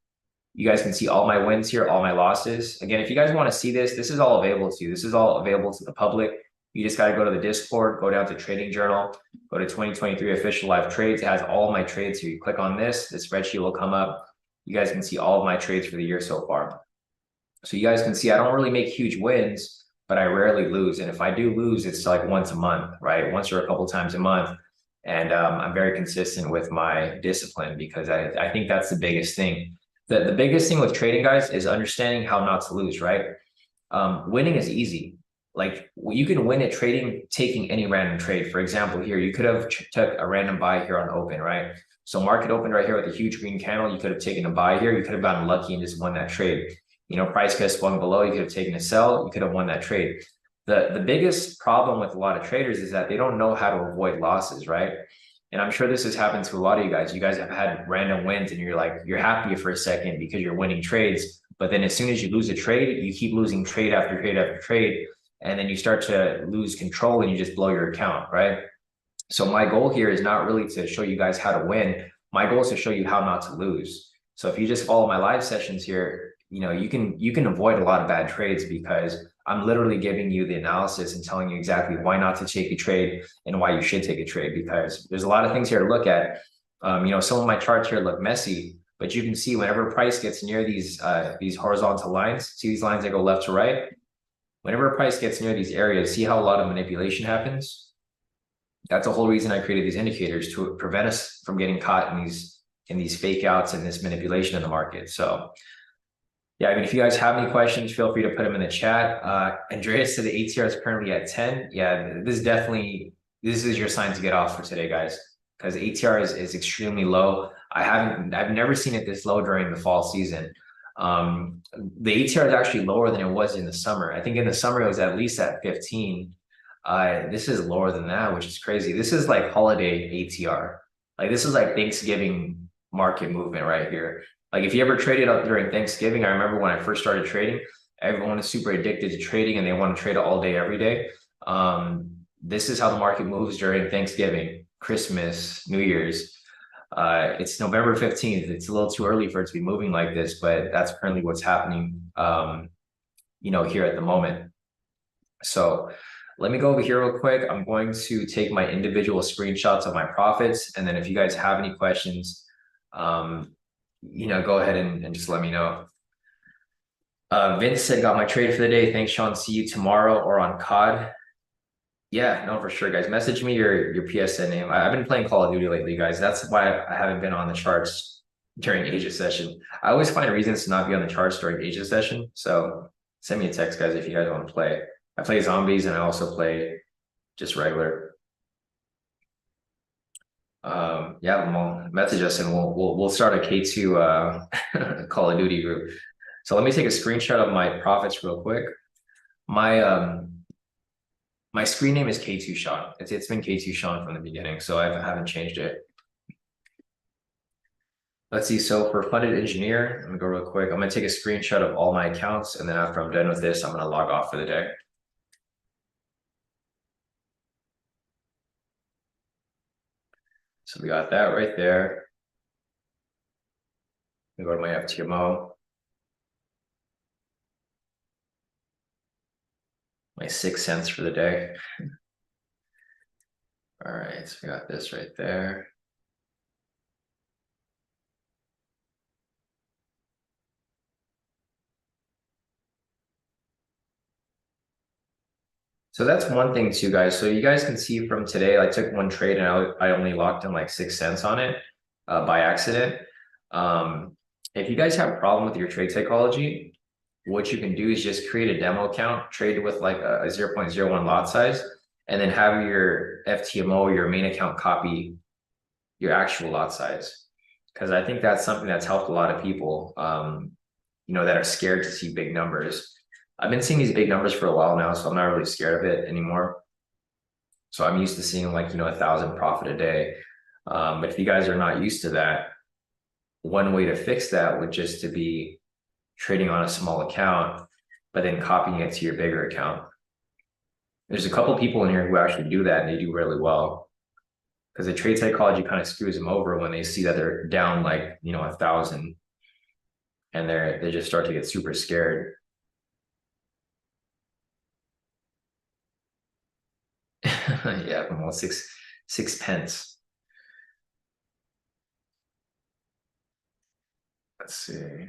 you guys can see all my wins here, all my losses. Again, if you guys want to see this, this is all available to you. This is all available to the public. You just got to go to the Discord, go down to Trading Journal, go to 2023 official live trades. It has all my trades here. You click on this, the spreadsheet will come up. You guys can see all of my trades for the year so far. So you guys can see I don't really make huge wins, but I rarely lose. And if I do lose, it's like once a month, right? Once or a couple times a month. And I'm very consistent with my discipline because I think that's the biggest thing. The biggest thing with trading, guys, is understanding how not to lose, right? Winning is easy. Like you can win at trading, taking any random trade. For example, here, you could have took a random buy here on open, right? So market opened right here with a huge green candle. You could have taken a buy here. You could have gotten lucky and just won that trade. Price could have swung below. You could have taken a sell. You could have won that trade. The biggest problem with a lot of traders is that they don't know how to avoid losses, right? And I'm sure this has happened to a lot of you guys. You guys have had random wins and you're happy for a second because you're winning trades. But then as soon as you lose a trade, you keep losing trade after trade after trade. And then you start to lose control and you just blow your account, right? So my goal here is not really to show you guys how to win. My goal is to show you how not to lose. So if you just follow my live sessions here, you can avoid a lot of bad trades because I'm literally giving you the analysis and telling you exactly why not to take a trade and why you should take a trade, because there's a lot of things here to look at. Some of my charts here look messy, but you can see whenever price gets near these horizontal lines, see these lines that go left to right? Whenever price gets near these areas, see how a lot of manipulation happens? That's the whole reason I created these indicators, to prevent us from getting caught in these fake outs and this manipulation in the market. So yeah, if you guys have any questions, feel free to put them in the chat. Andreas said the ATR is currently at 10. Yeah, this is your sign to get off for today, guys, because ATR is extremely low. I've never seen it this low during the fall season. The ATR is actually lower than it was in the summer. I think in the summer it was at least at 15. This is lower than that, which is crazy. This is like holiday ATR. Like this is like Thanksgiving market movement right here. Like if you ever traded up during Thanksgiving, I remember when I first started trading, everyone is super addicted to trading and they want to trade all day, every day. This is how the market moves during Thanksgiving, Christmas, New Year's. It's November 15th. It's a little too early for it to be moving like this, but that's currently what's happening, here at the moment. So let me go over here real quick. I'm going to take my individual screenshots of my profits. And then if you guys have any questions, go ahead and just let me know. Vince said, got my trade for the day. Thanks, Sean. See you tomorrow or on COD. Yeah, no, for sure, guys. Message me your PSN name. I've been playing Call of Duty lately, guys. That's why I haven't been on the charts during Asia session. I always find reasons to not be on the charts during Asia session. So send me a text, guys, if you guys want to play. I play zombies and I also play just regular. Yeah, message us and we'll start a K2 Call of Duty group. So let me take a screenshot of my profits real quick. My screen name is K2 Sean. It's been K2 Sean from the beginning, so I haven't changed it. Let's see. So for funded engineer, let me go real quick. I'm gonna take a screenshot of all my accounts, and then after I'm done with this, I'm gonna log off for the day. So we got that right there. We go to my FTMO. My 6 cents for the day. All right, so we got this right there. So that's one thing too, guys. So you guys can see from today, I took one trade and I only locked in like 6 cents on it by accident. If you guys have a problem with your trade psychology, what you can do is just create a demo account, trade with like a 0.01 lot size, and then have your FTMO, your main account, copy your actual lot size. Because I think that's something that's helped a lot of people, that are scared to see big numbers. I've been seeing these big numbers for a while now, so I'm not really scared of it anymore. So I'm used to seeing like, 1,000 profit a day. But if you guys are not used to that, one way to fix that would just to be trading on a small account, but then copying it to your bigger account. There's a couple people in here who actually do that and they do really well, because the trade psychology kind of screws them over when they see that they're down like, 1,000, and they just start to get super scared. Yeah, almost six pence. Let's see.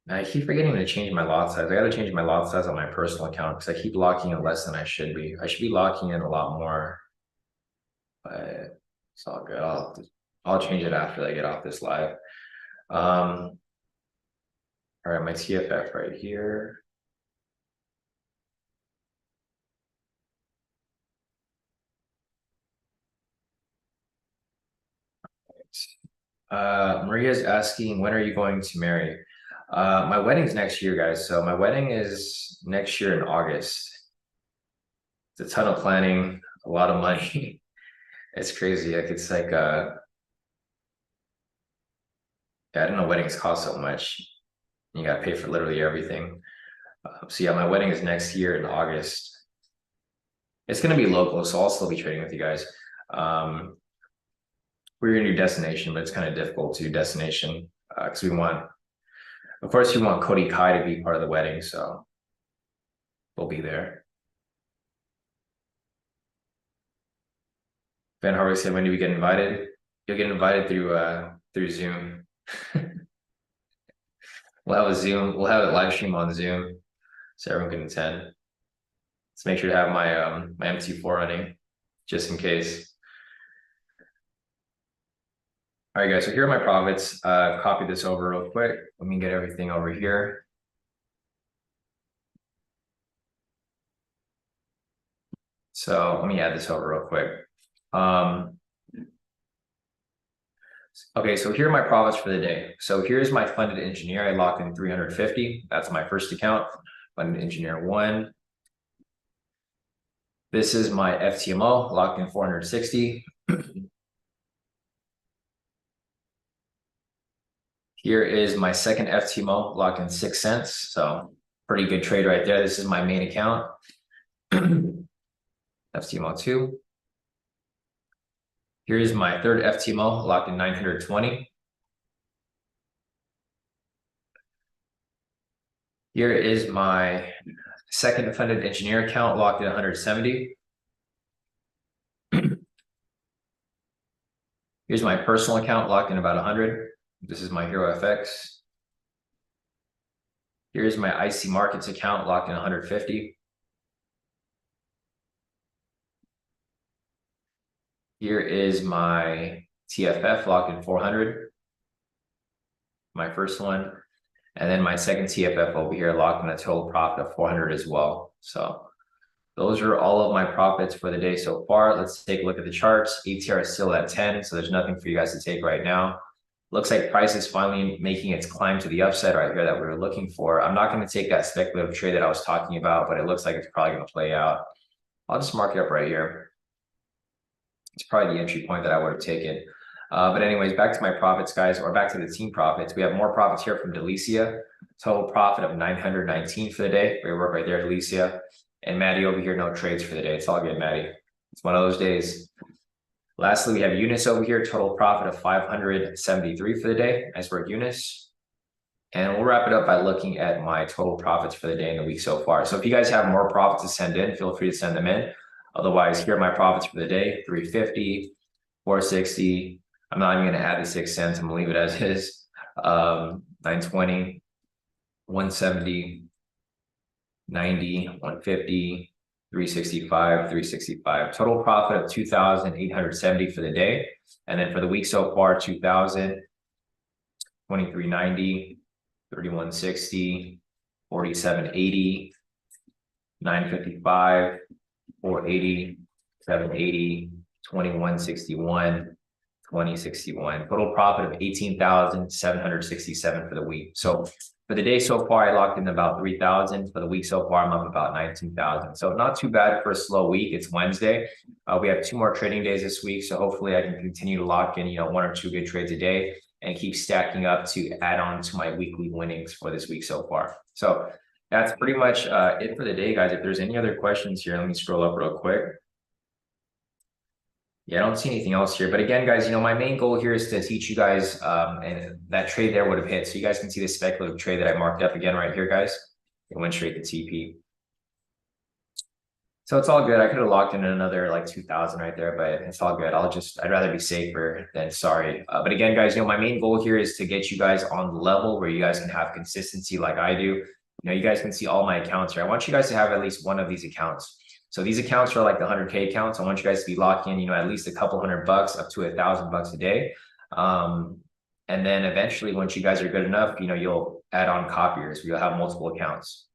I keep forgetting to change my lot size. I got to change my lot size on my personal account because I keep locking in less than I should be. I should be locking in a lot more, but it's all good. I'll change it after I get off this live. All right, my TFF right here. Maria's asking, when are you going to marry? My wedding's next year, guys. So my wedding is next year in August. It's a ton of planning, a lot of money. It's crazy. Like it's like I didn't know weddings cost so much. You got to pay for literally everything. So yeah, my wedding is next year in August. It's gonna be local, so I'll still be trading with you guys. We're gonna do destination, but it's kind of difficult to do destination because of course, we want Kodi Kai to be part of the wedding, so we'll be there. Van Harvey said, when do we get invited? You'll get invited through Zoom. We'll have a Zoom. We'll have a live stream on Zoom, so everyone can attend. Let's make sure to have my MT4 running, just in case. All right, guys. So here are my profits. Copy this over real quick. Let me get everything over here. So let me add this over real quick. Okay, so here are my profits for the day. So here's my funded engineer. I locked in 350. That's my first account. Funded engineer 1. This is my FTMO, locked in 460. Here is my second FTMO, locked in 6 cents. So pretty good trade right there. This is my main account. FTMO 2. Here's my third FTMO, locked in 920. Here is my second funded engineer account, locked in 170. Here's my personal account, locked in about 100. This is my Hero FX. Here's my IC Markets account, locked in 150. Here is my TFF, locked in 400. My first one. And then my second TFF over here, locked in a total profit of 400 as well. So those are all of my profits for the day so far. Let's take a look at the charts. ATR is still at 10, so there's nothing for you guys to take right now. Looks like price is finally making its climb to the upside right here that we were looking for. I'm not going to take that speculative trade that I was talking about, but it looks like it's probably going to play out. I'll just mark it up right here. It's probably the entry point that I would have taken. But anyways, back to my profits, guys, or back to the team profits. We have more profits here from Delicia. Total profit of 919 for the day. Great work right there, Delicia. And Maddie over here, no trades for the day. It's all good, Maddie. It's one of those days. Lastly, we have Eunice over here. Total profit of 573 for the day. Nice work, Eunice. And we'll wrap it up by looking at my total profits for the day and the week so far. So if you guys have more profits to send in, feel free to send them in. Otherwise, here are my profits for the day: 350, 460. I'm not even going to add the 6 cents. I'm going to leave it as is. 920, 170, 90, 150, 365, 365. Total profit of 2,870 for the day. And then for the week so far, 2,000, 2390, 3160, 4780, 955, 480, 780, 2161, 2061. Total profit of 18,767 for the week. So For the day so far, I locked in about 3,000. For the week so far, I'm up about 19,000. So not too bad for a slow week. It's Wednesday. We have 2 more trading days this week. So hopefully I can continue to lock in, 1 or 2 good trades a day and keep stacking up to add on to my weekly winnings for this week so far. So that's pretty much it for the day, guys. If there's any other questions here, let me scroll up real quick. Yeah, I don't see anything else here. But again, guys, my main goal here is to teach you guys, and that trade there would have hit. So you guys can see the speculative trade that I marked up again right here, guys. It went straight to TP. So it's all good. I could have locked in another like 2,000 right there, but it's all good. I'd rather be safer than sorry. But again, guys, my main goal here is to get you guys on the level where you guys can have consistency like I do. You guys can see all my accounts here. I want you guys to have at least one of these accounts. So these accounts are like the 100K accounts. I want you guys to be locking in, at least a couple $100 up to $1,000 a day. And then eventually, once you guys are good enough, you'll add on copiers. You'll have multiple accounts.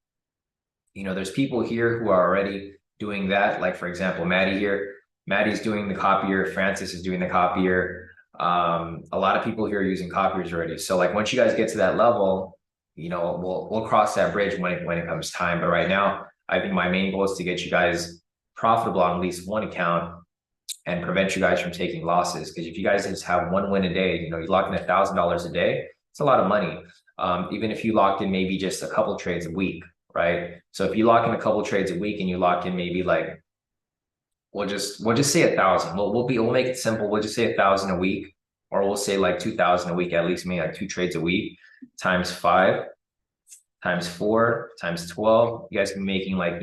There's people here who are already doing that. Like for example, Maddie here. Maddie's doing the copier. Francis is doing the copier. A lot of people here are using copiers already. So like once you guys get to that level, we'll cross that bridge when it comes time. But right now, I think my main goal is to get you guys profitable on at least one account and prevent you guys from taking losses. Because if you guys just have one win a day, you lock in $1,000 a day, it's a lot of money. Even if you locked in maybe just a couple trades a week, right? So if you lock in a couple trades a week and you lock in maybe like, we'll just say 1,000. We'll make it simple. We'll just say 1,000 a week, or we'll say like 2,000 a week, at least maybe like 2 trades a week times 5. Times 4 times 12, you guys can be making like,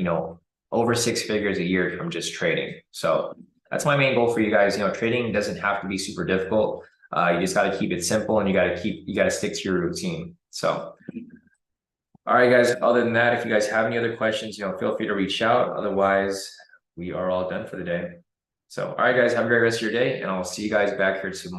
over 6 figures a year from just trading. So that's my main goal for you guys. Trading doesn't have to be super difficult. You just got to keep it simple, and you got to stick to your routine. So, all right, guys, other than that, if you guys have any other questions, feel free to reach out. Otherwise, we are all done for the day. So, all right, guys, have a great rest of your day, and I'll see you guys back here tomorrow.